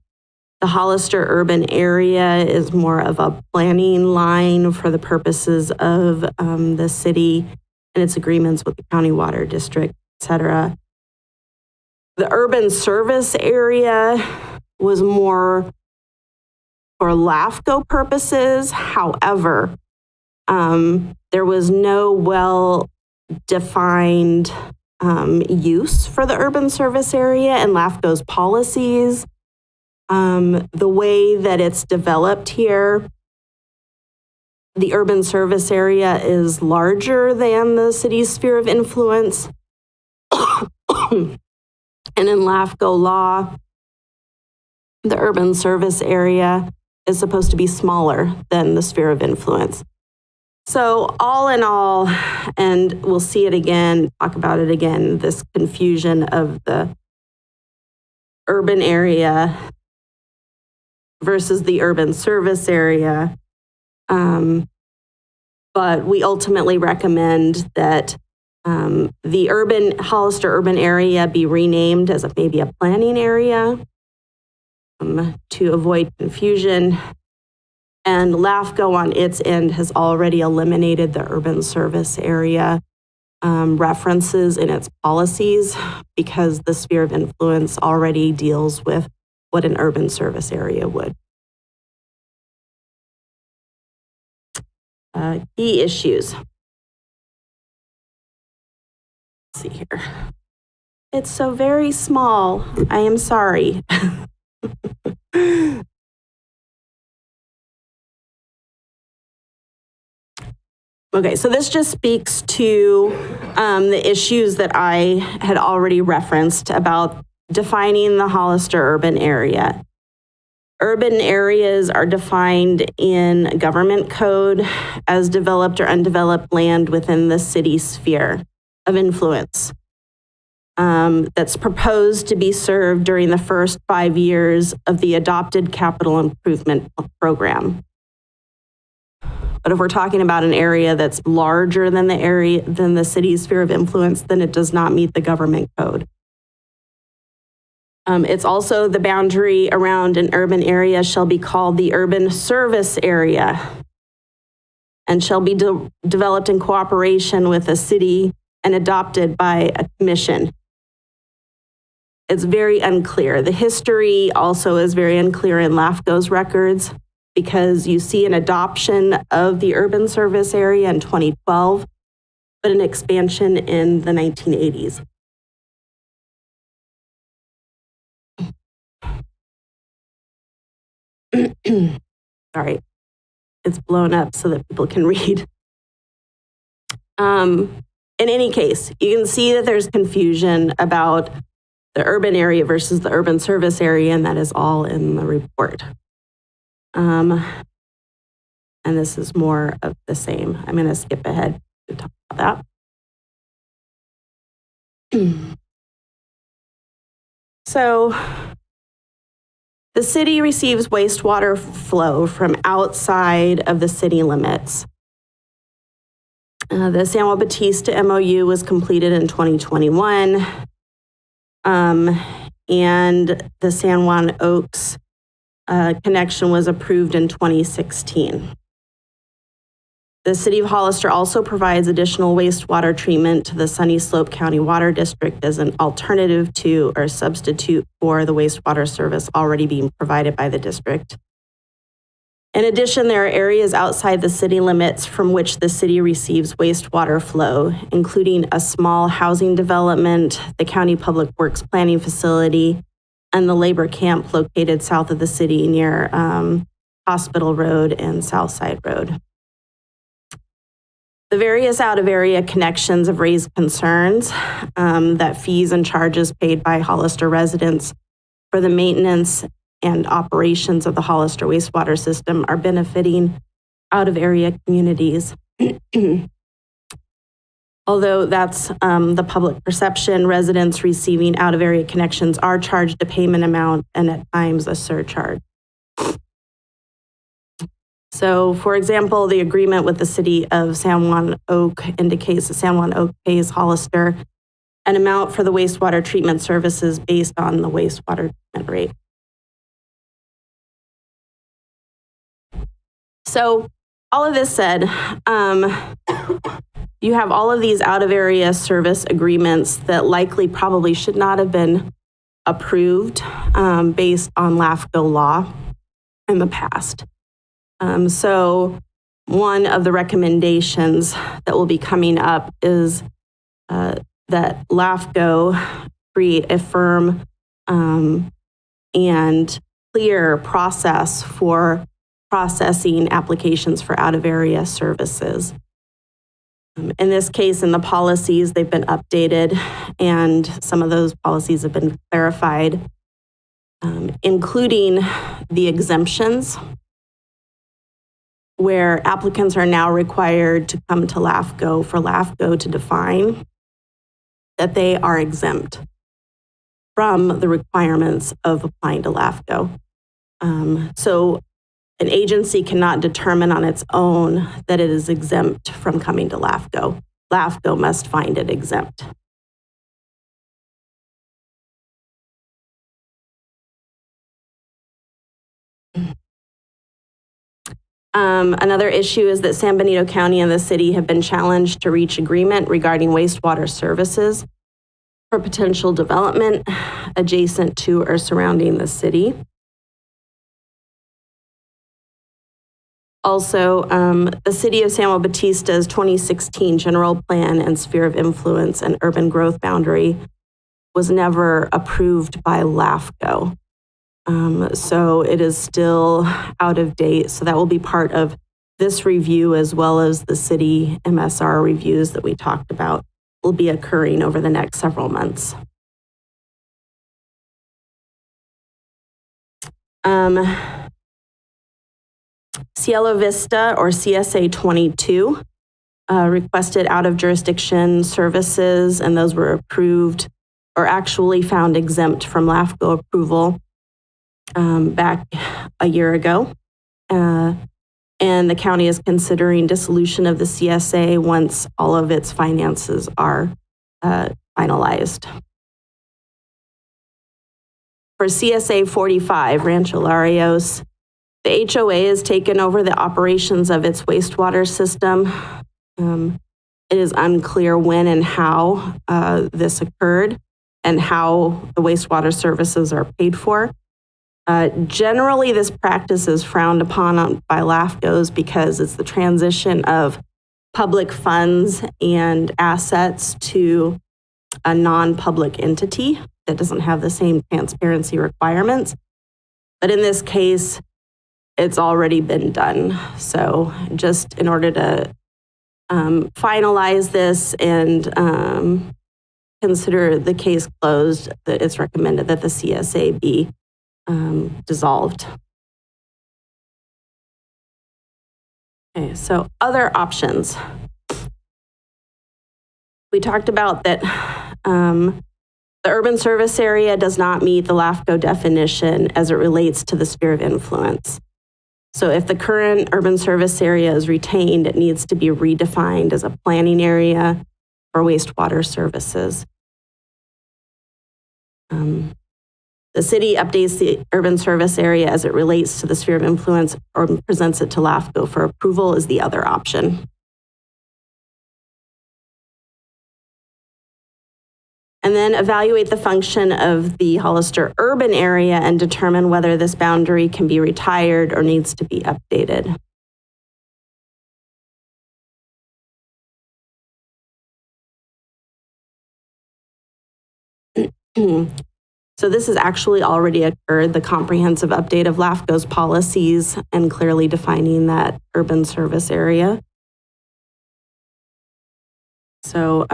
[SPEAKER 6] The Hollister urban area is more of a planning line for the purposes of the city and its agreements with the county water district, et cetera. The urban service area was more for LAFCO purposes. However, there was no well-defined use for the urban service area in LAFCO's policies. The way that it's developed here, the urban service area is larger than the city's sphere of influence. And in LAFCO law, the urban service area is supposed to be smaller than the sphere of influence. So all in all, and we'll see it again, talk about it again, this confusion of the urban area versus the urban service area. But we ultimately recommend that the Hollister urban area be renamed as maybe a planning area to avoid confusion. And LAFCO on its end has already eliminated the urban service area references in its policies because the sphere of influence already deals with what an urban service area would. Key issues. Let's see here. It's so very small. I am sorry. Okay, so this just speaks to the issues that I had already referenced about defining the Hollister urban area. Urban areas are defined in government code as developed or undeveloped land within the city sphere of influence that's proposed to be served during the first 5 years of the adopted capital improvement program. But if we're talking about an area that's larger than the city's sphere of influence, then it does not meet the government code. It's also the boundary around an urban area shall be called the urban service area and shall be developed in cooperation with a city and adopted by a commission. It's very unclear. The history also is very unclear in LAFCO's records because you see an adoption of the urban service area in 2012, but an expansion in the 1980s. Sorry, it's blown up so that people can read. In any case, you can see that there's confusion about the urban area versus the urban service area, and that is all in the report. And this is more of the same. I'm going to skip ahead to talk about that. So, the city receives wastewater flow from outside of the city limits. The San Juan Bautista MOU was completed in 2021, and the San Juan Oaks connection was approved in 2016. The City of Hollister also provides additional wastewater treatment to the Sunny Slope County Water District as an alternative to or substitute for the wastewater service already being provided by the district. In addition, there are areas outside the city limits from which the city receives wastewater flow, including a small housing development, the County Public Works Planning Facility, and the labor camp located south of the city near Hospital Road and Southside Road. The various out-of-area connections have raised concerns that fees and charges paid by Hollister residents for the maintenance and operations of the Hollister wastewater system are benefiting out-of-area communities. Although that's the public perception, residents receiving out-of-area connections are charged a payment amount and at times a surcharge. So, for example, the agreement with the city of San Juan Oak indicates that San Juan Oak pays Hollister an amount for the wastewater treatment services based on the wastewater treatment rate. So, all of this said, you have all of these out-of-area service agreements that likely probably should not have been approved based on LAFCO law in the past. So one of the recommendations that will be coming up is that LAFCO create a firm and clear process for processing applications for out-of-area services. In this case, in the policies, they've been updated and some of those policies have been clarified, including the exemptions, where applicants are now required to come to LAFCO for LAFCO to define that they are exempt from the requirements of applying to LAFCO. So an agency cannot determine on its own that it is exempt from coming to LAFCO. LAFCO must find it exempt. Another issue is that San Benito County and the city have been challenged to reach agreement regarding wastewater services for potential development adjacent to or surrounding the city. Also, the city of San Juan Bautista's 2016 general plan and sphere of influence and urban growth boundary was never approved by LAFCO. So it is still out of date. So that will be part of this review as well as the city MSR reviews that we talked about will be occurring over the next several months. Cielo Vista or CSA 22 requested out of jurisdiction services, and those were approved or actually found exempt from LAFCO approval back a year ago. And the county is considering dissolution of the CSA once all of its finances are finalized. For CSA 45, Rancho Larios, the HOA has taken over the operations of its wastewater system. It is unclear when and how this occurred and how the wastewater services are paid for. Generally, this practice is frowned upon by LAFCOs because it's the transition of public funds and assets to a non-public entity that doesn't have the same transparency requirements. But in this case, it's already been done. So just in order to finalize this and consider the case closed, that it's recommended that the CSA be dissolved. Okay, so other options. We talked about that the urban service area does not meet the LAFCO definition as it relates to the sphere of influence. So if the current urban service area is retained, it needs to be redefined as a planning area for wastewater services. The city updates the urban service area as it relates to the sphere of influence or presents it to LAFCO for approval is the other option. And then evaluate the function of the Hollister urban area and determine whether this boundary can be retired or needs to be updated. So this has actually already occurred, the comprehensive update of LAFCO's policies and clearly defining that urban service area. So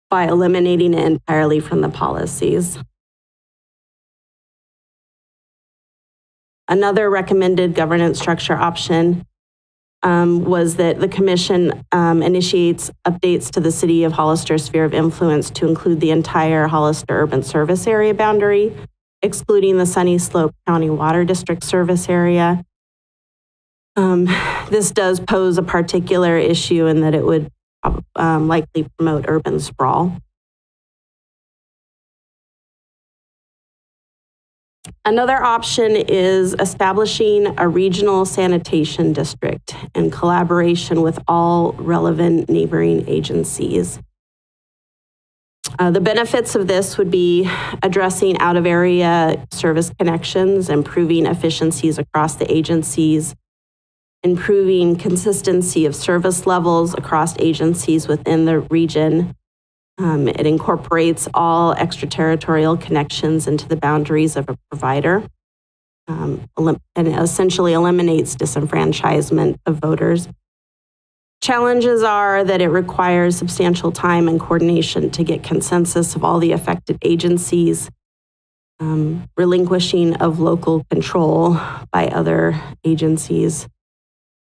[SPEAKER 6] by eliminating it entirely from the policies. Another recommended governance structure option was that the commission initiates updates to the city of Hollister sphere of influence to include the entire Hollister urban service area boundary, excluding the Sunny Slope County Water District service area. This does pose a particular issue in that it would likely promote urban sprawl. Another option is establishing a regional sanitation district in collaboration with all relevant neighboring agencies. The benefits of this would be addressing out-of-area service connections, improving efficiencies across the agencies, improving consistency of service levels across agencies within the region. It incorporates all extraterritorial connections into the boundaries of a provider and essentially eliminates disenfranchisement of voters. Challenges are that it requires substantial time and coordination to get consensus of all the affected agencies, relinquishing of local control by other agencies.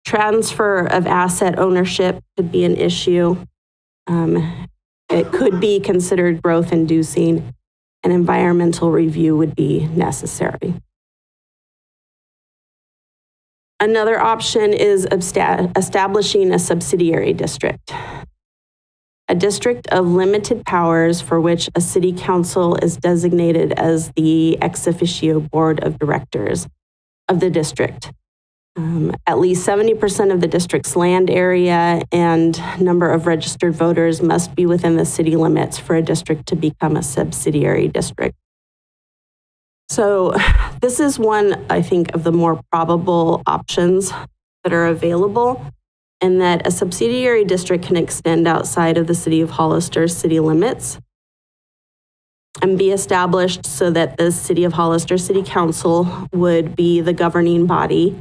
[SPEAKER 6] Transfer of asset ownership could be an issue. It could be considered growth-inducing, and environmental review would be necessary. Another option is establishing a subsidiary district. A district of limited powers for which a city council is designated as the ex officio board of directors of the district. At least 70% of the district's land area and number of registered voters must be within the city limits for a district to become a subsidiary district. So this is one, I think, of the more probable options that are available, and that a subsidiary district can extend outside of the city of Hollister's city limits and be established so that the city of Hollister City Council would be the governing body,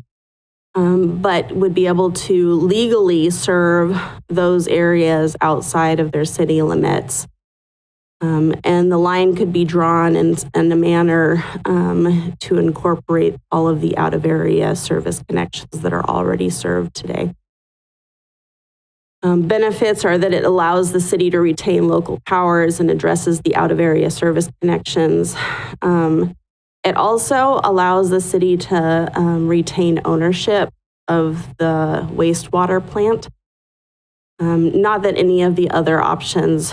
[SPEAKER 6] but would be able to legally serve those areas outside of their city limits. And the line could be drawn in a manner to incorporate all of the out-of-area service connections that are already served today. Benefits are that it allows the city to retain local powers and addresses the out-of-area service connections. It also allows the city to retain ownership of the wastewater plant. Not that any of the other options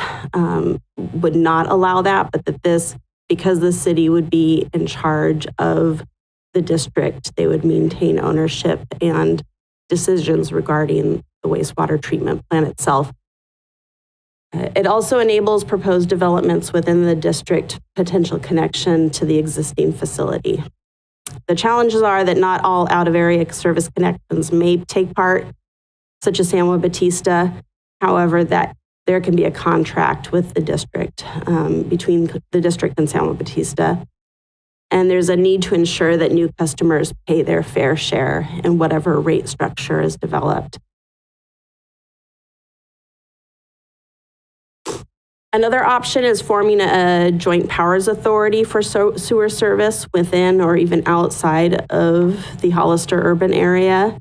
[SPEAKER 6] would not allow that, but that this, because the city would be in charge of the district, they would maintain ownership and decisions regarding the wastewater treatment plant itself. It also enables proposed developments within the district potential connection to the existing facility. The challenges are that not all out-of-area service connections may take part, such as San Juan Bautista. However, that there can be a contract with the district between the district and San Juan Bautista. And there's a need to ensure that new customers pay their fair share in whatever rate structure is developed. Another option is forming a joint powers authority for sewer service within or even outside of the Hollister urban area.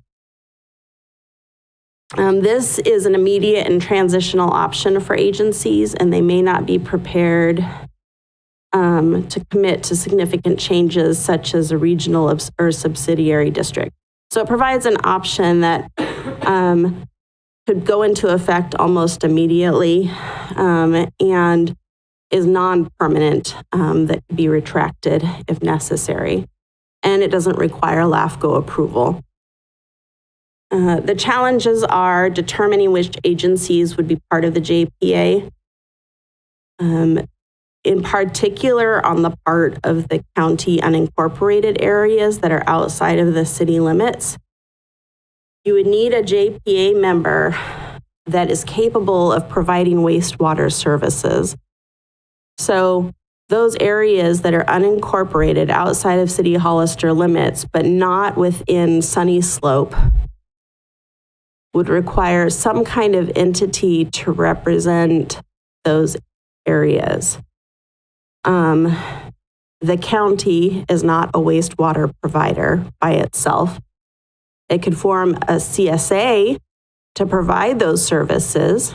[SPEAKER 6] This is an immediate and transitional option for agencies, and they may not be prepared to commit to significant changes such as a regional or subsidiary district. So it provides an option that could go into effect almost immediately and is non-permanent, that can be retracted if necessary. And it doesn't require LAFCO approval. The challenges are determining which agencies would be part of the JPA. In particular, on the part of the county unincorporated areas that are outside of the city limits, you would need a JPA member that is capable of providing wastewater services. So those areas that are unincorporated outside of City Hollister limits, but not within Sunny Slope, would require some kind of entity to represent those areas. The county is not a wastewater provider by itself. It could form a CSA to provide those services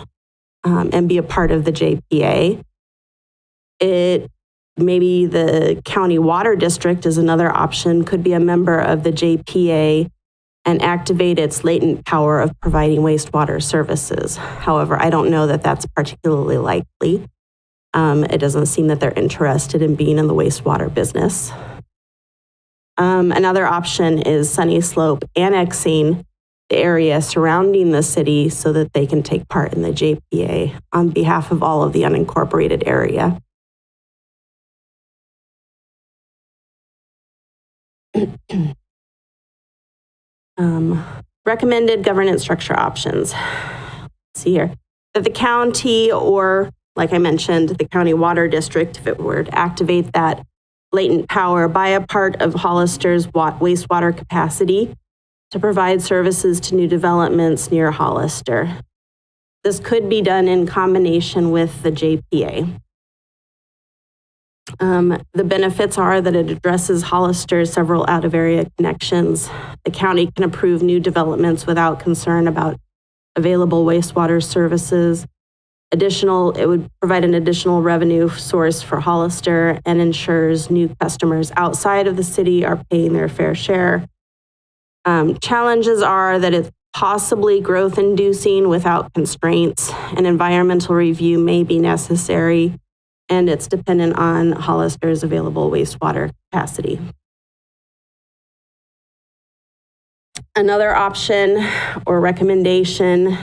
[SPEAKER 6] and be a part of the JPA. Maybe the county water district is another option, could be a member of the JPA and activate its latent power of providing wastewater services. However, I don't know that that's particularly likely. It doesn't seem that they're interested in being in the wastewater business. Another option is Sunny Slope annexing the area surrounding the city so that they can take part in the JPA on behalf of all of the unincorporated area. Recommended governance structure options. Let's see here. That the county, or like I mentioned, the county water district, if it were to activate that latent power, buy a part of Hollister's wastewater capacity to provide services to new developments near Hollister. This could be done in combination with the JPA. The benefits are that it addresses Hollister's several out-of-area connections. The county can approve new developments without concern about available wastewater services. It would provide an additional revenue source for Hollister and ensures new customers outside of the city are paying their fair share. Challenges are that it's possibly growth-inducing without constraints. An environmental review may be necessary, and it's dependent on Hollister's available wastewater capacity. Another option or recommendation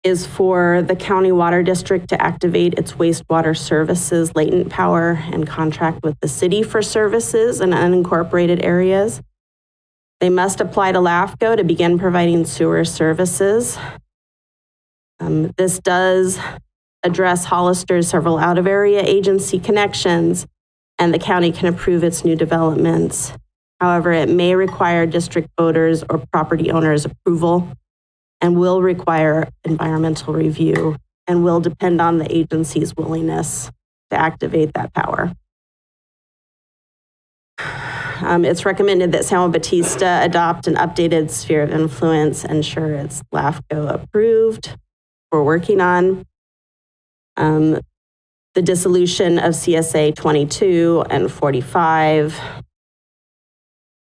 [SPEAKER 6] is for the county water district to activate its wastewater services latent power and contract with the city for services in unincorporated areas. They must apply to LAFCO to begin providing sewer services. This does address Hollister's several out-of-area agency connections, and the county can approve its new developments. However, it may require district voters or property owners' approval and will require environmental review and will depend on the agency's willingness to activate that power. It's recommended that San Juan Bautista adopt an updated sphere of influence, ensure it's LAFCO approved. We're working on the dissolution of CSA 22 and 45.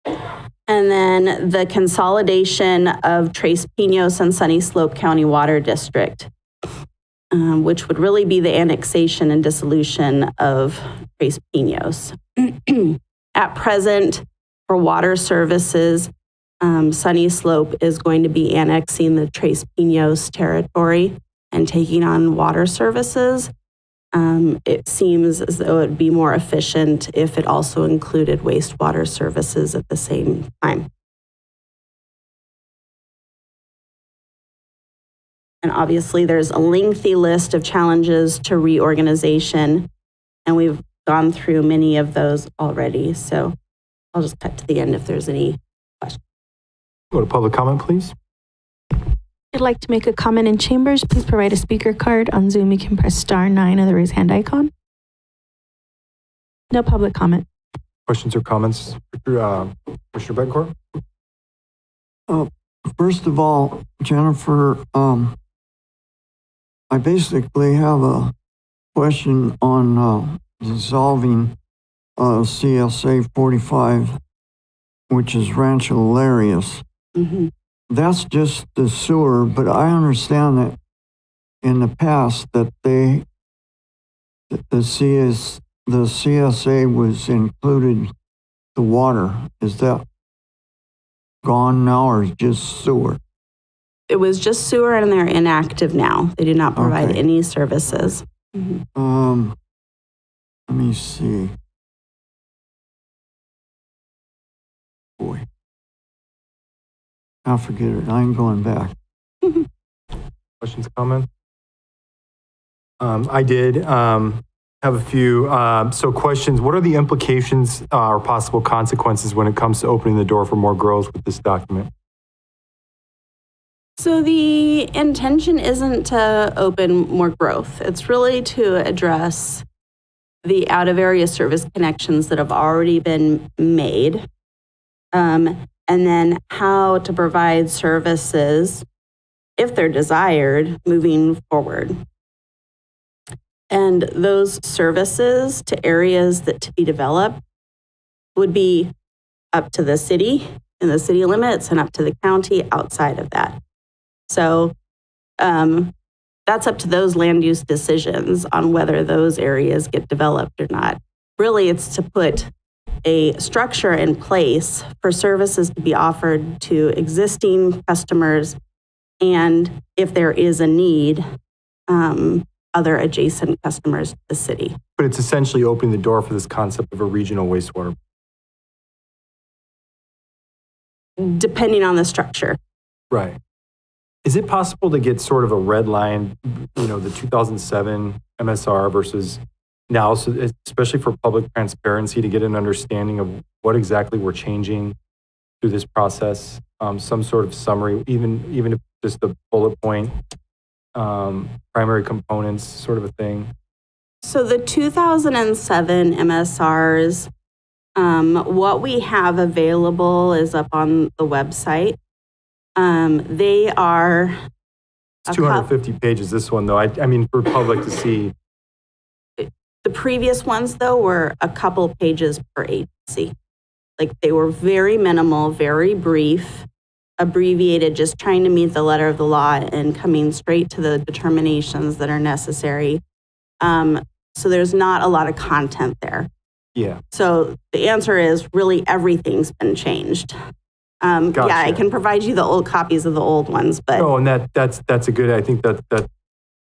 [SPEAKER 6] And then the consolidation of Tres Pinos and Sunny Slope County Water District, which would really be the annexation and dissolution of Tres Pinos. At present, for water services, Sunny Slope is going to be annexing the Tres Pinos territory and taking on water services. It seems as though it would be more efficient if it also included wastewater services at the same time. And obviously there's a lengthy list of challenges to reorganization, and we've gone through many of those already. So I'll just cut to the end if there's any questions.
[SPEAKER 2] Go to public comment, please.
[SPEAKER 3] If you'd like to make a comment in chambers, please provide a speaker card. On Zoom, you can press star 9 or the raise hand icon. No public comment.
[SPEAKER 2] Questions or comments? Commissioner Betancourt?
[SPEAKER 4] First of all, Jennifer, I basically have a question on dissolving CSA 45, which is Rancho Larios. That's just the sewer, but I understand that in the past that the CSA was included the water. Is that gone now or is just sewer?
[SPEAKER 6] It was just sewer and they're inactive now. They do not provide
[SPEAKER 4] Okay.
[SPEAKER 6] any services.
[SPEAKER 4] Let me see. Boy. I'll forget it. I ain't going back.
[SPEAKER 2] Questions, comments? I did have a few. So questions, what are the implications or possible consequences when it comes to opening the door for more growth with this document?
[SPEAKER 6] So the intention isn't to open more growth. It's really to address the out-of-area service connections that have already been made, and then how to provide services, if they're desired, moving forward. And those services to areas that to be developed would be up to the city in the city limits and up to the county outside of that. So that's up to those land use decisions on whether those areas get developed or not. Really, it's to put a structure in place for services to be offered to existing customers, and if there is a need, other adjacent customers to the city.
[SPEAKER 2] But it's essentially opening the door for this concept of a regional wastewater.
[SPEAKER 6] Depending on the structure.
[SPEAKER 2] Right. Is it possible to get sort of a red line, the 2007 MSR versus now, so especially for public transparency, to get an understanding of what exactly we're changing through this process? Some sort of summary, even if just a bullet point, primary components, sort of a thing.
[SPEAKER 6] So the 2007 MSRs, what we have available is up on the website. They are...
[SPEAKER 2] It's 250 pages, this one, though. I mean, for public to see.
[SPEAKER 6] The previous ones, though, were a couple pages per agency. Like, they were very minimal, very brief, abbreviated, just trying to meet the letter of the law and coming straight to the determinations that are necessary. So there's not a lot of content there.
[SPEAKER 2] Yeah.
[SPEAKER 6] So the answer is really everything's been changed.
[SPEAKER 2] Gotcha.
[SPEAKER 6] Yeah, I can provide you the old copies of the old ones, but...
[SPEAKER 2] Oh, and that's a good, I think that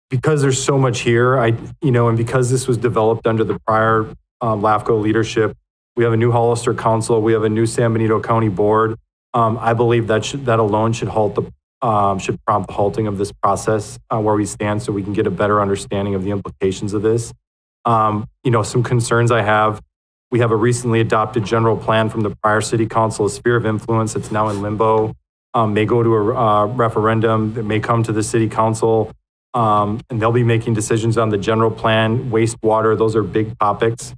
[SPEAKER 2] because there's so much here, and because this was developed under the prior LAFCO leadership, we have a new Hollister Council, we have a new San Benito County Board. I believe that alone should should prompt the halting of this process where we stand, so we can get a better understanding of the implications of this. Some concerns I have. We have a recently adopted general plan from the prior city council, a sphere of influence that's now in limbo, may go to a referendum, it may come to the city council, and they'll be making decisions on the general plan, wastewater, those are big topics.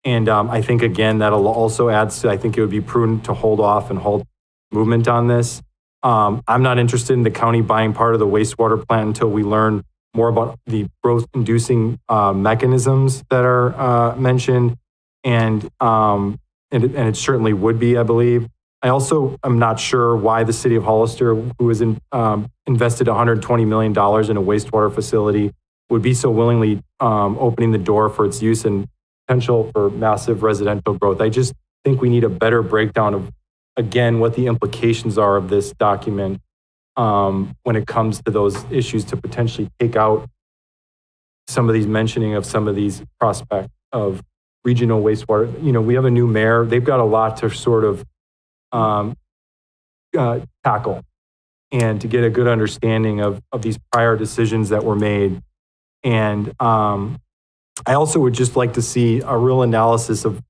[SPEAKER 2] And I think, again, that'll also add to, I think it would be prudent to hold off and halt movement on this. I'm not interested in the county buying part of the wastewater plant until we learn more about the growth-inducing mechanisms that are mentioned. And it certainly would be, I believe. I also am not sure why the city of Hollister, who has invested $120 million in a wastewater facility, would be so willingly opening the door for its use and potential for massive residential growth. I just think we need a better breakdown of, again, what the implications are of this document when it comes to those issues, to potentially take out some of these mentioning of some of these prospects of regional wastewater. We have a new mayor. They've got a lot to sort of tackle and to get a good understanding of these prior decisions that were made. And I I also would just like to see a real analysis of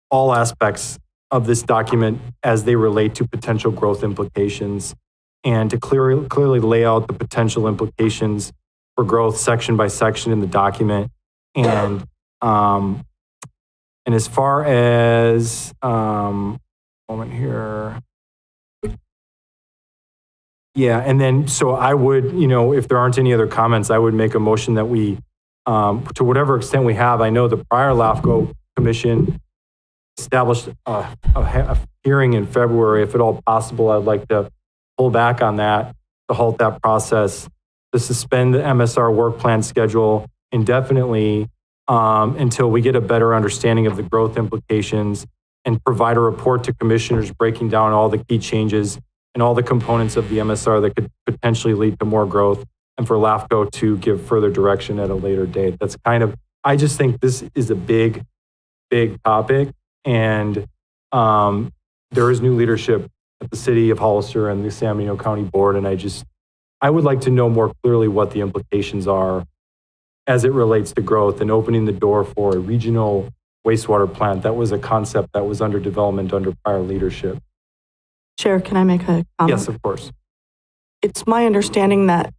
[SPEAKER 2] all aspects of this document as they relate to potential growth implications, and to clearly lay out the potential implications for growth section by section in the document. And as far as, moment here. Yeah, and then, so I would, if there aren't any other comments, I would make a motion that we, to whatever extent we have, I know the prior LAFCO commission established a hearing in February. If at all possible, I'd like to pull back on that, to halt that process, to suspend the MSR work plan schedule indefinitely until we get a better understanding of the growth implications, and provide a report to commissioners breaking down all the key changes and all the components of the MSR that could potentially lead to more growth, and for LAFCO to give further direction at a later date. That's I just think this is a big, big topic, and there is new leadership at the City of Hollister and the San Benito County Board, and I would like to know more clearly what the implications are as it relates to growth and opening the door for a regional wastewater plant. That was a concept that was under development under prior leadership.
[SPEAKER 7] Chair, can I make a comment?
[SPEAKER 2] Yes, of course.
[SPEAKER 7] It's my understanding that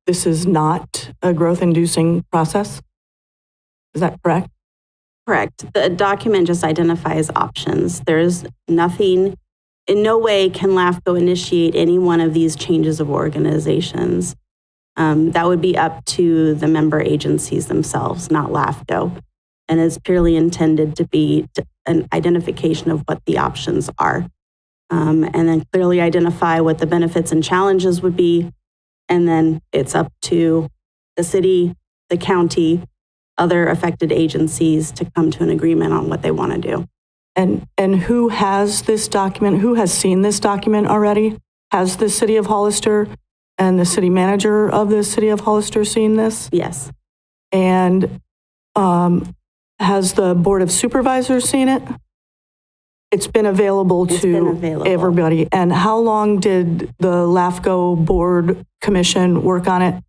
[SPEAKER 7] this is not a growth-inducing process. Is that correct?
[SPEAKER 6] Correct. The document just identifies options. There's nothing, in no way can LAFCO initiate any one of these changes of organizations. That would be up to the member agencies themselves, not LAFCO. And it's purely intended to be an identification of what the options are. And then clearly identify what the benefits and challenges would be. And then it's up to the city, the county, other affected agencies to come to an agreement on what they want to do.
[SPEAKER 7] And who has this document? Who has seen this document already? Has the City of Hollister and the city manager of the City of Hollister seen this?
[SPEAKER 6] Yes.
[SPEAKER 7] And has the Board of Supervisors seen it? It's been available to everybody. And how long did the LAFCO Board Commission work on it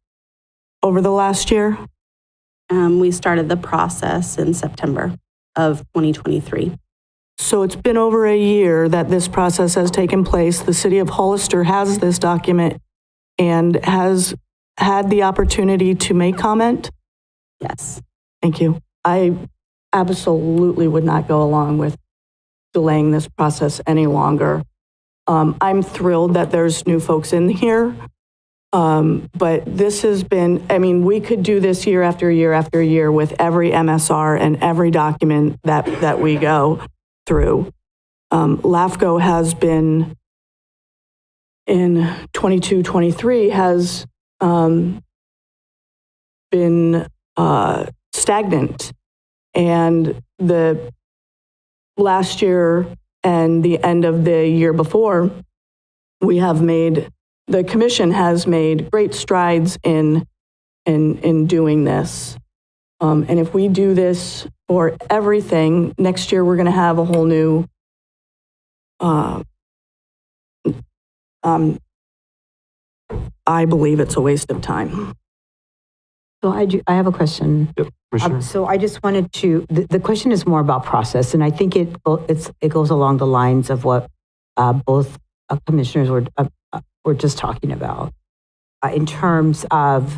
[SPEAKER 7] over the last year?
[SPEAKER 6] We started the process in September of 2023.
[SPEAKER 7] So it's been over a year that this process has taken place. The City of Hollister has this document and has had the opportunity to make comment?
[SPEAKER 6] Yes.
[SPEAKER 7] Thank you. I absolutely would not go along with delaying this process any longer. I'm thrilled that there's new folks in here, but this has been, we could do this year after year after year with every MSR and every document that we go through. LAFCO has been, in 22-23, has been stagnant. And the last year and the end of the year before, the commission has made great strides in doing this. And if we do this for everything, next year we're going to have a whole new, I believe it's a waste of time.
[SPEAKER 5] So I have a question.
[SPEAKER 2] Yep, Commissioner.
[SPEAKER 5] So I just wanted to, the question is more about process, and I think it goes along the lines of what both commissioners were just talking about in terms of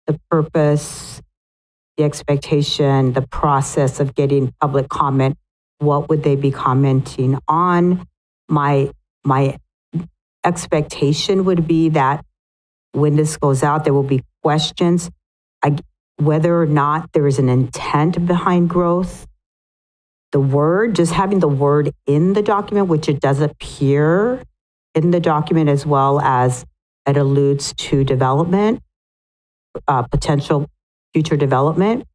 [SPEAKER 5] the purpose, the expectation, the process of getting public comment. What would they be commenting on? My expectation would be that when this goes out, there will be questions. Whether or not there is an intent behind growth, just having the word in the document, which it does appear in the document, as well as it alludes to development, potential future development,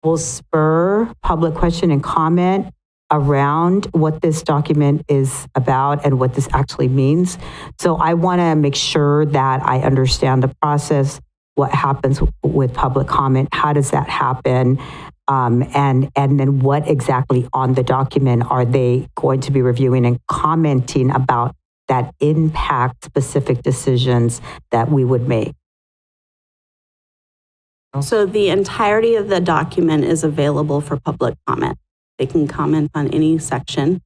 [SPEAKER 5] will spur public question and comment around what this document is about and what this actually means. So I want to make sure that I understand the process. What happens with public comment? How does that happen? And then what exactly on the document are they going to be reviewing and commenting about that impact specific decisions that we would make?
[SPEAKER 6] So the entirety of the document is available for public comment. They can comment on any section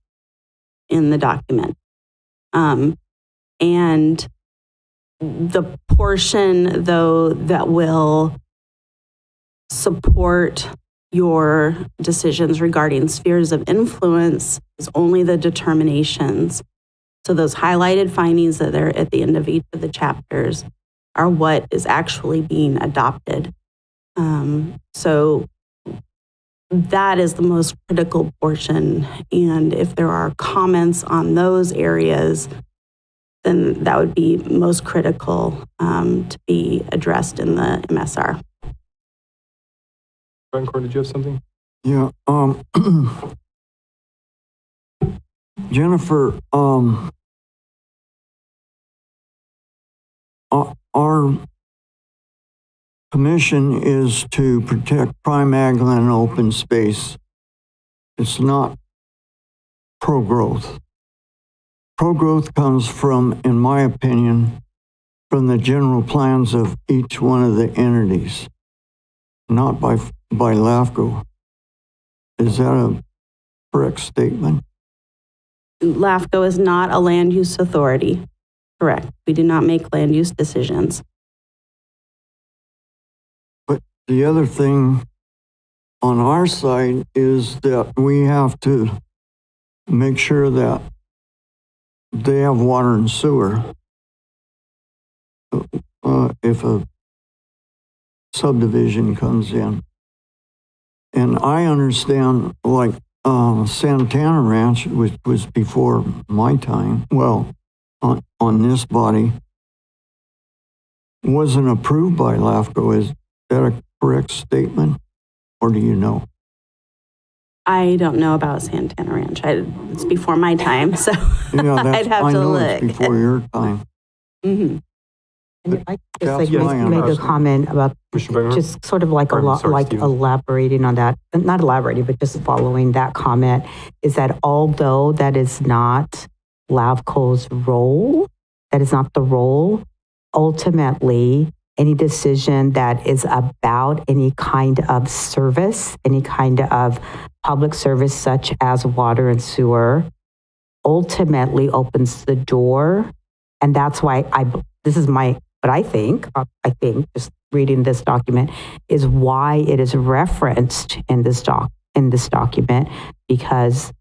[SPEAKER 6] in the document. And the portion, though, that will support your decisions regarding spheres of influence is only the determinations. So those highlighted findings that are at the end of each of the chapters are what is actually being adopted. So that is the most critical portion. And if there are comments on those areas, then that would be most critical to be addressed in the MSR.
[SPEAKER 2] Court, did you have something?
[SPEAKER 4] Yeah, Jennifer, our commission is to protect prime ag land and open space. It's not pro-growth. Pro-growth comes from, in my opinion, from the general plans of each one of the entities, not by LAFCO. Is that a correct statement?
[SPEAKER 6] LAFCO is not a land use authority. Correct. We do not make land use decisions.
[SPEAKER 4] But the other thing on our side is that we have to make sure that they have water and sewer. If a subdivision comes in. And I understand, like, Santana Ranch, which was before my time, well, on this body, wasn't approved by LAFCO. Is that a correct statement? Or do you know?
[SPEAKER 6] I don't know about Santana Ranch. It's before my time, so
[SPEAKER 4] Yeah,
[SPEAKER 6] I'd have
[SPEAKER 4] I
[SPEAKER 6] to
[SPEAKER 4] know
[SPEAKER 6] look.
[SPEAKER 4] it's before your time.
[SPEAKER 6] Mm-hmm.
[SPEAKER 5] I just
[SPEAKER 4] That's my
[SPEAKER 5] make a
[SPEAKER 4] understanding.
[SPEAKER 5] comment about
[SPEAKER 2] Commissioner Beckman?
[SPEAKER 5] just sort of like
[SPEAKER 2] Sorry, Stephen.
[SPEAKER 5] elaborating on that, not elaborating, but just following that comment, is that although that is not LAFCO's role, that is not the role, ultimately, any decision that is about any kind of service, any kind of public service such as water and sewer, ultimately opens the door. And that's why this is what I think, just reading this document, is why it is referenced in this document, because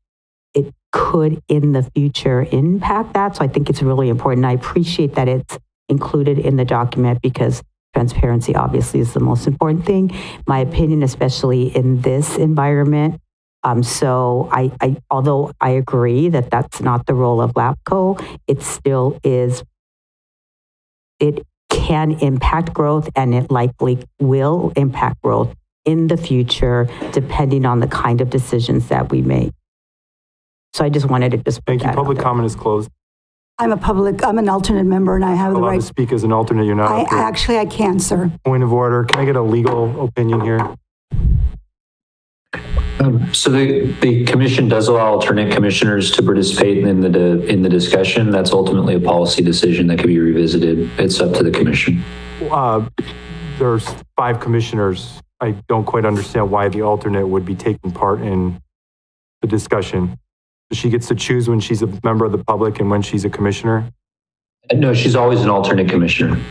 [SPEAKER 5] it could in the future impact that. So I think it's really important. I appreciate that it's included in the document because transparency obviously is the most important thing, my opinion, especially in this environment. So although I agree that that's not the role of LAFCO, it still is, it can impact growth and it likely will impact growth in the future, depending on the kind of decisions that we make. So I just wanted to just put
[SPEAKER 2] Thank you.
[SPEAKER 5] that out
[SPEAKER 2] Public
[SPEAKER 5] there.
[SPEAKER 2] comment is closed.
[SPEAKER 1] I'm an alternate member and I have the
[SPEAKER 2] Allowed to
[SPEAKER 1] right.
[SPEAKER 2] speak as an alternate, you're not up here.
[SPEAKER 1] Actually, I can, sir.
[SPEAKER 2] Point of order. Can I get a legal opinion here?
[SPEAKER 8] So the commission does allow alternate commissioners to participate in the discussion. That's ultimately a policy decision that can be revisited. It's up to the commission.
[SPEAKER 2] There's 5 commissioners. I don't quite understand why the alternate would be taking part in the discussion. She gets to choose when she's a member of the public and when she's a commissioner.
[SPEAKER 8] No, she's always an alternate commissioner.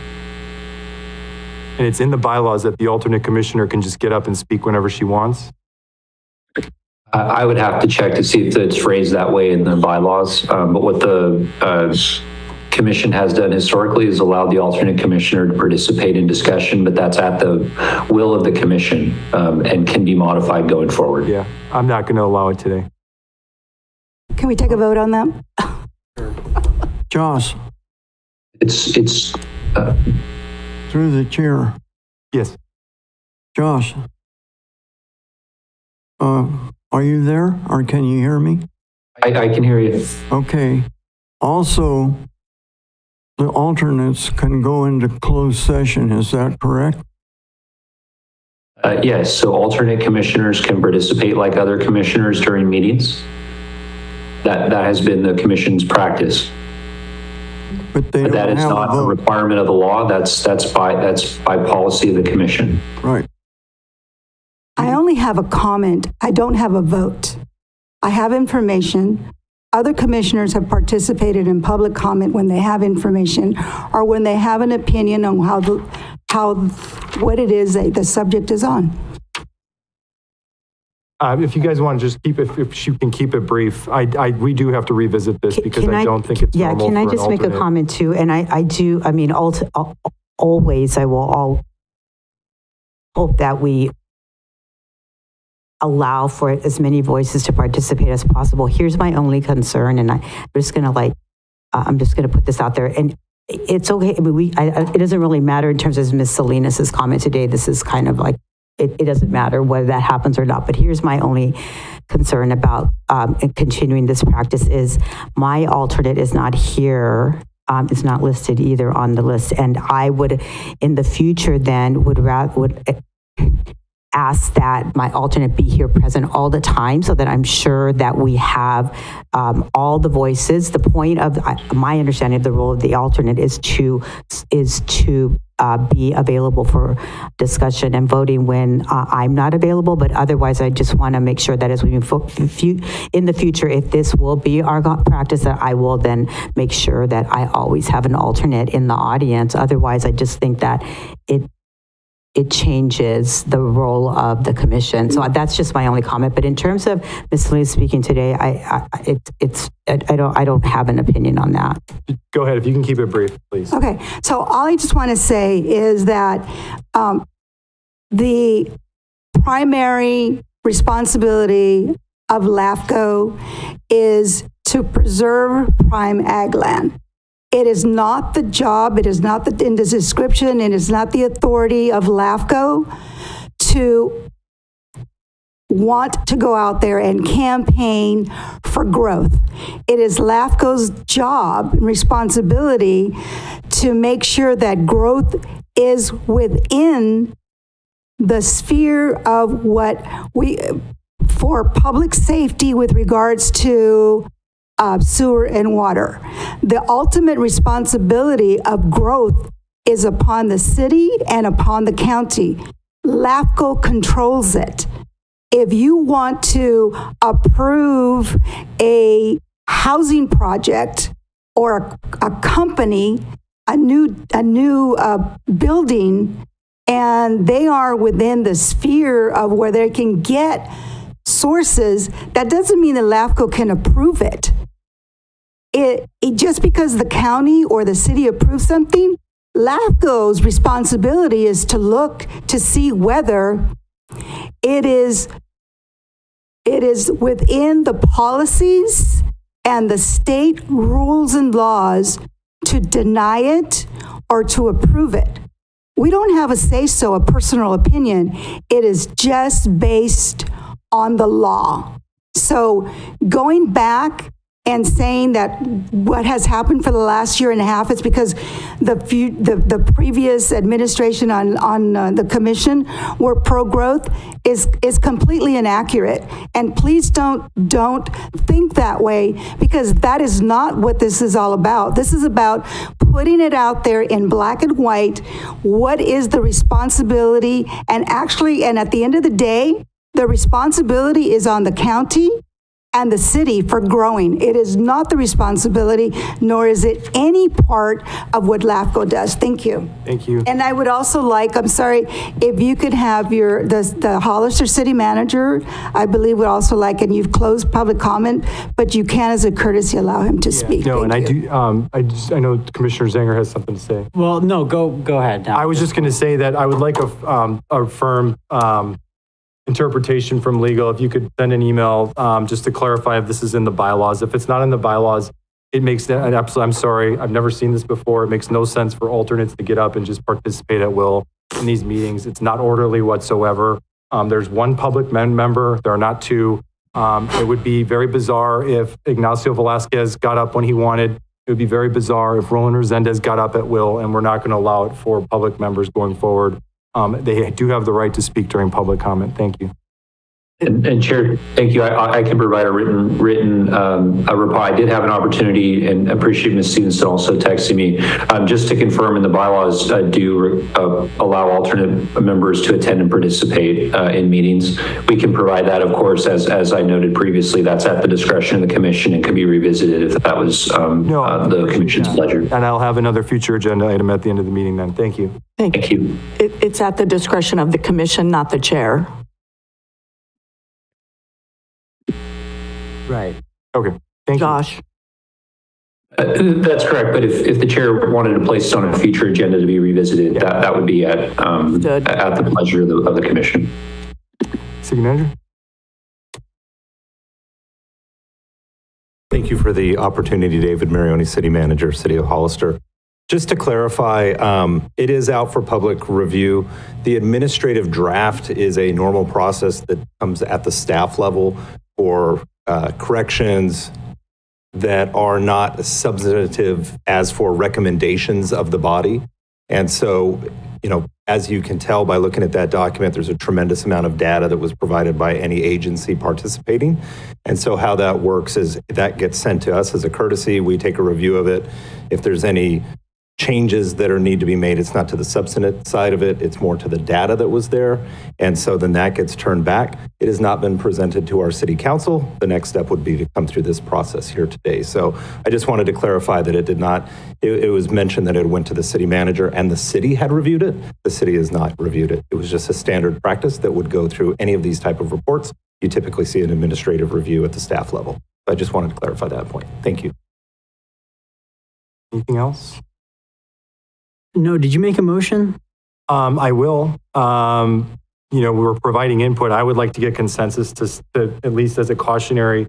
[SPEAKER 2] And it's in the bylaws that the alternate commissioner can just get up and speak whenever she wants.
[SPEAKER 8] I would have to check to see if it's phrased that way in the bylaws. But what the commission has done historically is allowed the alternate commissioner to participate in discussion, but that's at the will of the commission and can be modified going forward.
[SPEAKER 2] Yeah, I'm not going to allow it today.
[SPEAKER 1] Can we take a vote on that?
[SPEAKER 4] Josh,
[SPEAKER 8] It's
[SPEAKER 4] through the chair.
[SPEAKER 2] Yes.
[SPEAKER 4] Josh, are you there or can you hear me?
[SPEAKER 8] I can hear you.
[SPEAKER 4] Okay. Also, the alternates can go into closed session, is that correct?
[SPEAKER 8] Yes, so alternate commissioners can participate like other commissioners during meetings. That has been the commission's practice.
[SPEAKER 4] But they
[SPEAKER 8] But that
[SPEAKER 4] don't
[SPEAKER 8] is
[SPEAKER 4] have a
[SPEAKER 8] not a
[SPEAKER 4] vote.
[SPEAKER 8] requirement of the law. That's by policy of the commission.
[SPEAKER 4] Right.
[SPEAKER 1] I only have a comment. I don't have a vote. I have information. Other commissioners have participated in public comment when they have information or when they have an opinion on what it is that the subject is on.
[SPEAKER 2] If you guys want to just keep it, if you can keep it brief, we do have to revisit this because
[SPEAKER 5] Can
[SPEAKER 2] I don't think it's
[SPEAKER 5] Yeah,
[SPEAKER 2] normal
[SPEAKER 5] can I
[SPEAKER 2] for an
[SPEAKER 5] just make a
[SPEAKER 2] alternate.
[SPEAKER 5] comment too? And I do, I mean, always, I will hope that we allow for as many voices to participate as possible. Here's my only concern, and I'm just going to put this out there. And it's okay. I mean, it doesn't really matter in terms of Ms. Salinas' comment today. This is kind of like, it doesn't matter whether that happens or not. But here's my only concern about continuing this practice is my alternate is not here. It's not listed either on the list. And I would, in the future then, would ask that my alternate be here present all the time so that I'm sure that we have all the voices. The point of my understanding of the role of the alternate is to be available for discussion and voting when I'm not available. But otherwise, I just want to make sure that as we move in the future, if this will be our practice, that I will then make sure that I always have an alternate in the audience. Otherwise, I just think that it changes the role of the commission. So that's just my only comment. But in terms of Ms. Lee speaking today, I don't have an opinion on that.
[SPEAKER 2] Go ahead, if you can keep it brief, please.
[SPEAKER 1] Okay, so all I just want to say is that the primary responsibility of LAFCO is to preserve prime ag land. It is not the job, it is not in the description, it is not the authority of LAFCO to want to go out there and campaign for growth. It is LAFCO's job and responsibility to make sure that growth is within the sphere of what for public safety with regards to sewer and water. The ultimate responsibility of growth is upon the city and upon the county. LAFCO controls it. If you want to approve a housing project or a company, a new building, and they are within the sphere of where they can get sources, that doesn't mean that LAFCO can approve it. It just because the county or the city approves something, LAFCO's responsibility is to look to see whether it is within the policies and the state rules and laws to deny it or to approve it. We don't have a say-so, a personal opinion. It is just based on the law. So going back and saying that what has happened for the last year and a half is because the previous administration on the commission were pro-growth is completely inaccurate. And please don't think that way, because that is not what this is all about. This is about putting it out there in black and white. What is the responsibility? And at the end of the day, the responsibility is on the county and the city for growing. It is not the responsibility, nor is it any part of what LAFCO does. Thank you.
[SPEAKER 2] Thank you.
[SPEAKER 1] And I would also like, I'm sorry, if you could have the Hollister city manager, I believe would also like, and you've closed public comment, but you can as a courtesy allow him to speak.
[SPEAKER 2] No,
[SPEAKER 1] Thank
[SPEAKER 2] and
[SPEAKER 1] you.
[SPEAKER 2] I know Commissioner Zanger has something to say.
[SPEAKER 9] Well, no, go ahead now.
[SPEAKER 2] I was just going to say that I would like a firm interpretation from legal. If you could send an email just to clarify if this is in the bylaws. If it's not in the bylaws, it makes I'm sorry, I've never seen this before. It makes no sense for alternates to get up and just participate at will in these meetings. It's not orderly whatsoever. There's one public member. There are not two. It would be very bizarre if Ignacio Velasquez got up when he wanted. It would be very bizarre if Roland Resendez got up at will, and we're not going to allow it for public members going forward. They do have the right to speak during public comment. Thank you.
[SPEAKER 8] And Chair, thank you. I can provide a written a reply. I did have an opportunity, and appreciate Ms. Stevenson also texting me, just to confirm, in the bylaws do allow alternate members to attend and participate in meetings. We can provide that, of course, as I noted previously, that's at the discretion of the commission and can be revisited if that was the commission's pleasure.
[SPEAKER 2] And I'll have another future agenda item at the end of the meeting then. Thank you.
[SPEAKER 8] Thank you.
[SPEAKER 7] It's at the discretion of the commission, not the chair.
[SPEAKER 9] Right.
[SPEAKER 2] Okay, thank you.
[SPEAKER 7] Josh?
[SPEAKER 8] That's correct, but if the chair wanted to place it on a future agenda to be revisited, that would be at the pleasure of the commission.
[SPEAKER 2] City Manager?
[SPEAKER 10] Thank you for the opportunity, David Marioni, City Manager, City of Hollister. Just to clarify, it is out for public review. The administrative draft is a normal process that comes at the staff level for corrections that are not substantive as for recommendations of the body. And so, as you can tell by looking at that document, there's a tremendous amount of data that was provided by any agency participating. And so how that works is that gets sent to us as a courtesy. We take a review of it. If there's any changes that need to be made, it's not to the substantive side of it, it's more to the data that was there. And so then that gets turned back. It has not been presented to our city council. The next step would be to come through this process here today. So I just wanted to clarify that it did not, it was mentioned that it went to the city manager and the city had reviewed it. The city has not reviewed it. It was just a standard practice that would go through any of these type of reports. You typically see an administrative review at the staff level. So I just wanted to clarify that point. Thank you.
[SPEAKER 2] Anything else?
[SPEAKER 9] No, did you make a motion?
[SPEAKER 2] I will. We're providing input. I would like to get consensus to at least as a cautionary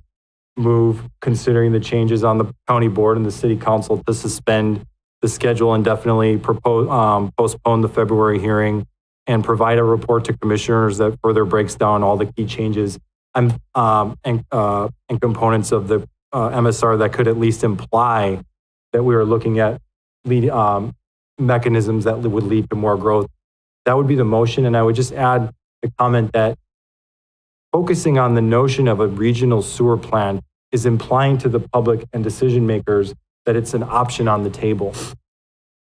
[SPEAKER 2] move, considering the changes on the county board and the city council, to suspend the schedule indefinitely, postpone the February hearing, and provide a report to commissioners that further breaks down all the key changes and components of the MSR that could at least imply that we are looking at mechanisms that would lead to more growth. That would be the motion. And I would just add the comment that focusing on the notion of a regional sewer plant is implying to the public and decision makers that it's an option on the table.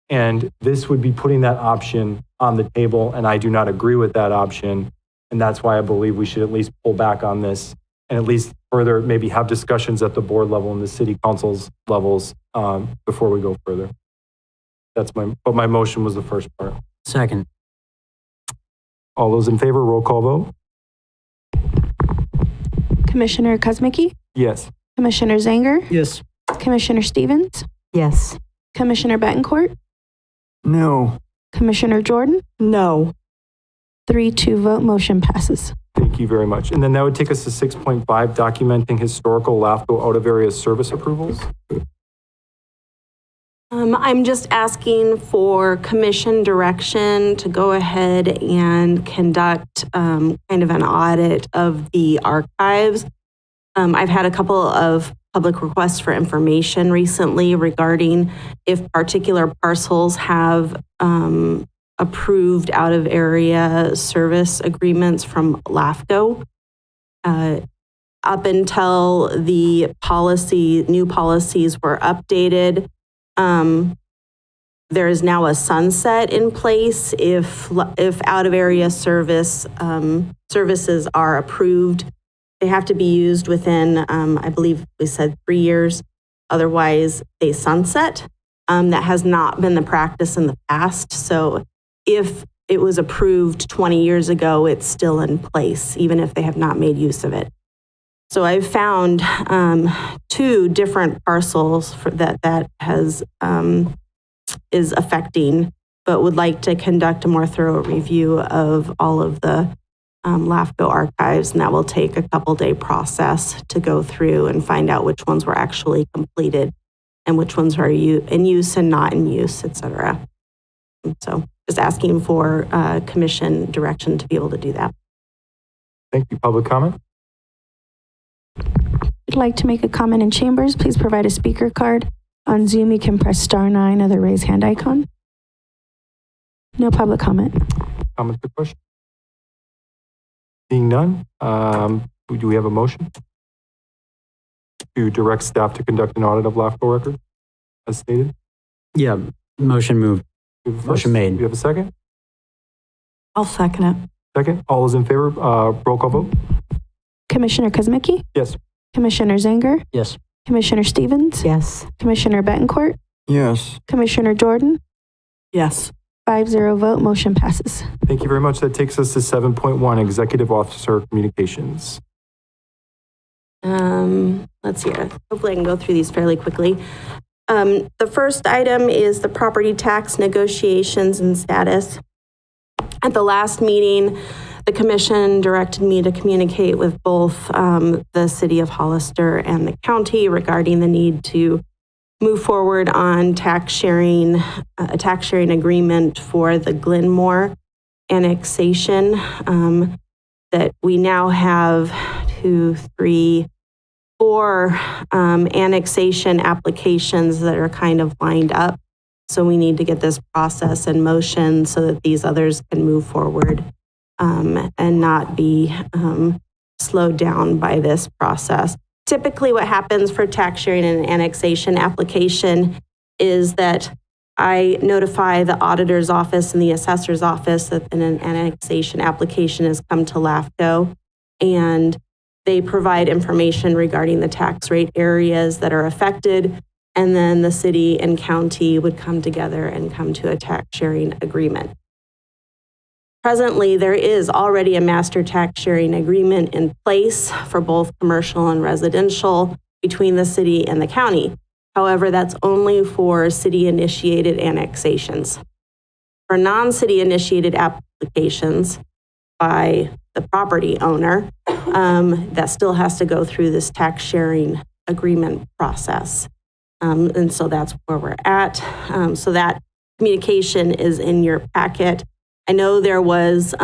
[SPEAKER 2] And this would be putting that option on the table, and I do not agree with that option. And that's why I believe we should at least pull back on this and at least further maybe have discussions at the board level and the city council's levels before we go further. But my motion was the first part.
[SPEAKER 9] Second.
[SPEAKER 2] All those in favor, roll call vote?
[SPEAKER 3] Commissioner Kuzmicki,
[SPEAKER 2] Yes.
[SPEAKER 3] Commissioner Zanger,
[SPEAKER 9] Yes.
[SPEAKER 3] Commissioner Stevens,
[SPEAKER 5] Yes.
[SPEAKER 3] Commissioner Betancourt,
[SPEAKER 4] No.
[SPEAKER 3] Commissioner Jordan,
[SPEAKER 7] No.
[SPEAKER 3] 3-2 vote, motion passes.
[SPEAKER 2] Thank you very much. And then that would take us to 6.5, documenting historical LAFCO out-of-area service approvals.
[SPEAKER 6] I'm just asking for commission direction to go ahead and conduct kind of an audit of the archives. I've had a couple of public requests for information recently regarding if particular parcels have approved out-of-area service agreements from LAFCO. Up until the new policies were updated, there is now a sunset in place if out-of-area services are approved. They have to be used within, I believe we said 3 years. Otherwise, they sunset. That has not been the practice in the past. So if it was approved 20 years ago, it's still in place, even if they have not made use of it. So I've found 2 different parcels that has is affecting, but would like to conduct a more thorough review of all of the LAFCO archives, and that will take a couple-day process to go through and find out which ones were actually completed and which ones are in use and not in use, et cetera. So just asking for commission direction to be able to do that.
[SPEAKER 2] Thank you. Public comment?
[SPEAKER 3] If you'd like to make a comment in chambers, please provide a speaker card. On Zoom, you can press *9 or the raise hand icon. No public comment.
[SPEAKER 2] Comments or questions? Seeing none, do we have a motion to direct staff to conduct an audit of LAFCO records as stated?
[SPEAKER 9] Yeah, motion moved.
[SPEAKER 2] We have a first.
[SPEAKER 9] Motion made.
[SPEAKER 2] Do we have a second?
[SPEAKER 7] I'll second it.
[SPEAKER 2] Second, all those in favor, roll call vote?
[SPEAKER 3] Commissioner Kuzmicki,
[SPEAKER 2] Yes.
[SPEAKER 3] Commissioner Zanger,
[SPEAKER 9] Yes.
[SPEAKER 3] Commissioner Stevens,
[SPEAKER 5] Yes.
[SPEAKER 3] Commissioner Betancourt,
[SPEAKER 4] Yes,
[SPEAKER 3] Commissioner Jordan,
[SPEAKER 7] Yes.
[SPEAKER 3] 5-0 vote, motion passes.
[SPEAKER 2] Thank you very much. That takes us to 7.1, Executive Officer Communications.
[SPEAKER 6] Let's see here. Hopefully I can go through these fairly quickly. The first item is the property tax negotiations and status. At the last meeting, the commission directed me to communicate with both the city of Hollister and the county regarding the need to move forward on tax sharing, a tax sharing agreement for the Glenmore annexation that we now have 4 annexation applications that are kind of lined up. So we need to get this process in motion so that these others can move forward and not be slowed down by this process. Typically what happens for tax sharing and annexation application is that I notify the auditor's office and the assessor's office that an annexation application has come to LAFCO, and they provide information regarding the tax rate areas that are affected, and then the city and county would come together and come to a tax sharing agreement. Presently, there is already a master tax sharing agreement in place for both commercial and residential between the city and the county. However, that's only for city-initiated annexations. For non-city initiated applications by the property owner, that still has to go through this tax sharing agreement process. And so that's where we're at. So that communication is in your packet. I know there was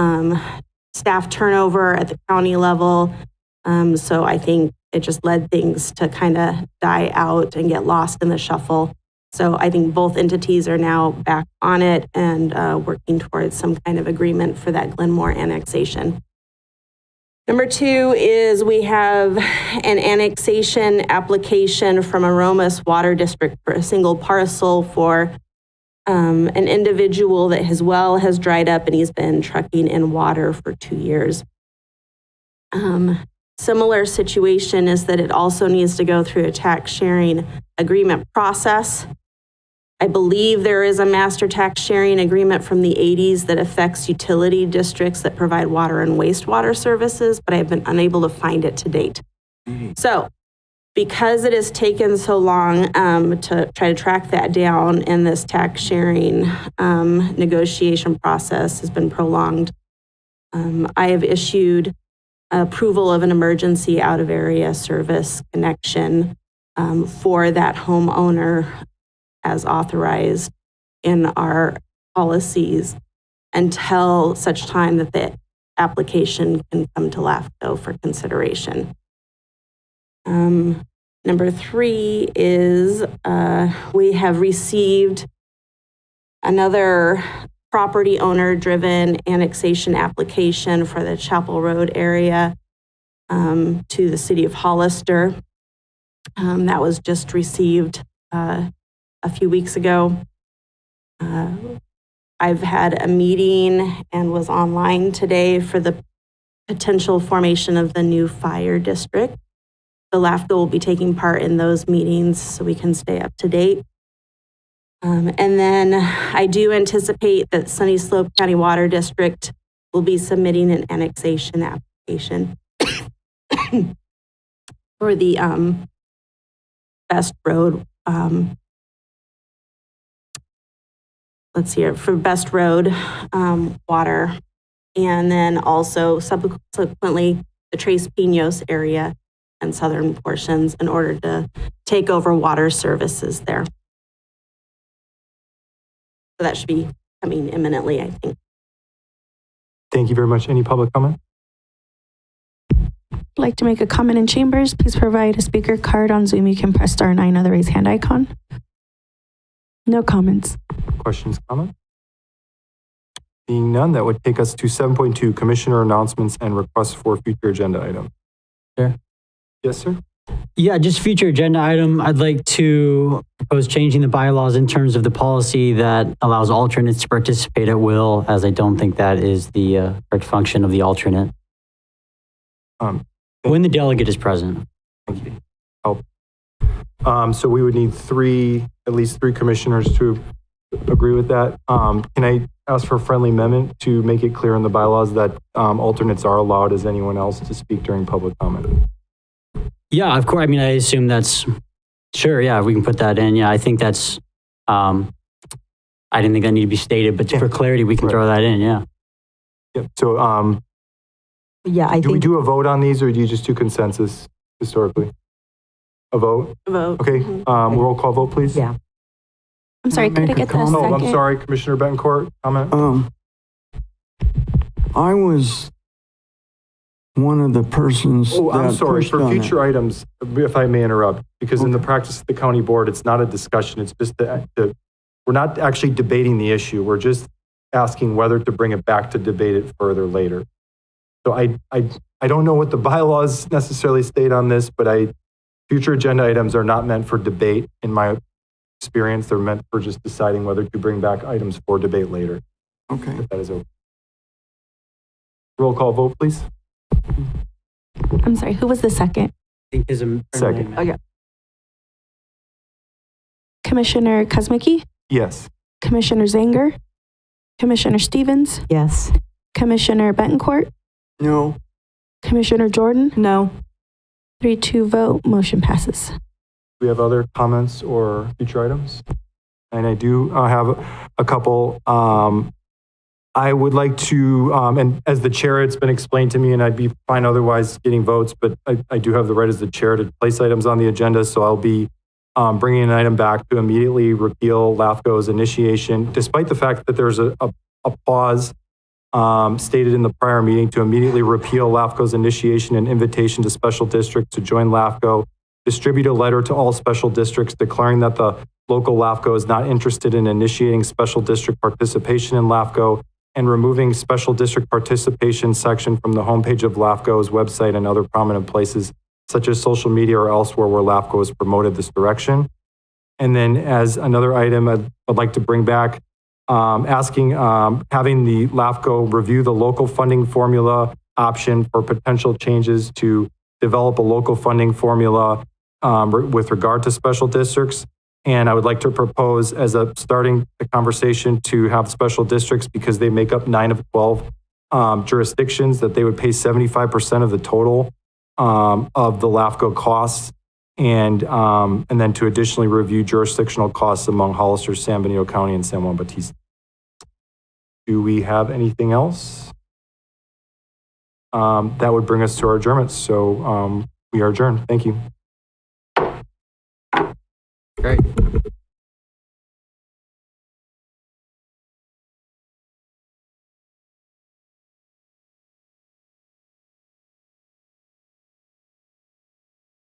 [SPEAKER 6] staff turnover at the county level, so I think it just led things to kind of die out and get lost in the shuffle. So I think both entities are now back on it and working towards some kind of agreement for that Glenmore annexation. Number 2 is we have an annexation application from Aromas Water District for a single parcel for an individual that his well has dried up and he's been trucking in water for 2 years. Similar situation is that it also needs to go through a tax sharing agreement process. I believe there is a master tax sharing agreement from the 80s that affects utility districts that provide water and wastewater services, but I have been unable to find it to date. So because it has taken so long to try to track that down and this tax sharing negotiation process has been prolonged, I have issued approval of an emergency out of area service connection for that homeowner as authorized in our policies until such time that the application can come to LAFCO for consideration. Number 3 is we have received another property owner driven annexation application for the Chapel Road area to the city of Hollister. That was just received a few weeks ago. I've had a meeting and was online today for the potential formation of the new fire district. The LAFCO will be taking part in those meetings so we can stay up to date. And then I do anticipate that Sunny Slope County Water District will be submitting an annexation application for the Best Road. Let's see here, for Best Road water, and then also subsequently the Tres Pinos area and southern portions in order to take over water services there. So that should be coming imminently, I think.
[SPEAKER 2] Thank you very much. Any public comment?
[SPEAKER 3] I'd like to make a comment in chambers. Please provide a speaker card on Zoom. You can press *9 or the raise hand icon. No comments.
[SPEAKER 2] Questions, comments? Seeing none, that would take us to 7.2, Commissioner announcements and requests for future agenda items.
[SPEAKER 9] Sure.
[SPEAKER 2] Yes, sir?
[SPEAKER 9] Yeah, just future agenda item. I'd like to propose changing the bylaws in terms of the policy that allows alternates to participate at will, as I don't think that is the correct function of the alternate. When the delegate is present.
[SPEAKER 2] Thank you. Help. So we would need at least three commissioners to agree with that. Can I ask for a friendly amendment to make it clear in the bylaws that alternates are allowed as anyone else to speak during public comment?
[SPEAKER 9] Yeah, of course. I mean, I assume that's, sure, yeah, we can put that in. Yeah, I think that's, I didn't think that needed to be stated, but for clarity, we can throw that in, yeah.
[SPEAKER 2] Yep. So
[SPEAKER 5] Yeah, I
[SPEAKER 2] do we
[SPEAKER 5] think,
[SPEAKER 2] do a vote on these or do you just do consensus historically? A vote?
[SPEAKER 6] Vote.
[SPEAKER 2] Okay. Roll call vote, please.
[SPEAKER 5] yeah.
[SPEAKER 3] I'm sorry, could I
[SPEAKER 4] Make a
[SPEAKER 3] get the
[SPEAKER 4] comment?
[SPEAKER 2] Oh,
[SPEAKER 3] second?
[SPEAKER 2] I'm sorry, Commissioner Betancourt, comment?
[SPEAKER 4] I was one of the persons
[SPEAKER 2] Oh, I'm
[SPEAKER 4] that
[SPEAKER 2] sorry,
[SPEAKER 4] pushed
[SPEAKER 2] for
[SPEAKER 4] on it.
[SPEAKER 2] future items, if I may interrupt, because in the practice of the county board, it's not a discussion, it's just we're not actually debating the issue, we're just asking whether to bring it back to debate it further later. So I don't know what the bylaws necessarily state on this, but future agenda items are not meant for debate in my experience, they're meant for just deciding whether to bring back items for debate later,
[SPEAKER 4] Okay.
[SPEAKER 2] if that is okay. Roll call vote, please.
[SPEAKER 3] I'm sorry, who was the second?
[SPEAKER 9] I think there's a
[SPEAKER 2] Second.
[SPEAKER 7] Oh, yeah.
[SPEAKER 3] Commissioner Kuzmicki,
[SPEAKER 2] Yes.
[SPEAKER 3] Commissioner Zanger, Commissioner Stevens,
[SPEAKER 5] Yes.
[SPEAKER 3] Commissioner Betancourt,
[SPEAKER 4] No,
[SPEAKER 3] Commissioner Jordan,
[SPEAKER 7] No.
[SPEAKER 3] 3-2 vote, motion passes.
[SPEAKER 2] Do we have other comments or future items? And I do have a couple. I would like to, and as the chair, it's been explained to me, and I'd be fine otherwise getting votes, but I do have the right as the chair to place items on the agenda, so I'll be bringing an item back to immediately repeal LAFCO's initiation, despite the fact that there's a pause stated in the prior meeting to immediately repeal LAFCO's initiation and invitation to special districts to join LAFCO, distribute a letter to all special districts declaring that the local LAFCO is not interested in initiating special district participation in LAFCO, and removing special district participation section from the homepage of LAFCO's website and other prominent places, such as social media or elsewhere where LAFCO has promoted this direction. And then as another item, I'd like to bring back asking, having the LAFCO review the local funding formula option for potential changes to develop a local funding formula with regard to special districts. And I would like to propose as a starting conversation to have special districts, because they make up 9 of 12 jurisdictions, that they would pay 75% of the total of the LAFCO costs. And then to additionally review jurisdictional costs among Hollister, San Benito County, and San Juan Bautista. Do we have anything else? That would bring us to our adjournment. So we are adjourned. Thank you.
[SPEAKER 9] Great.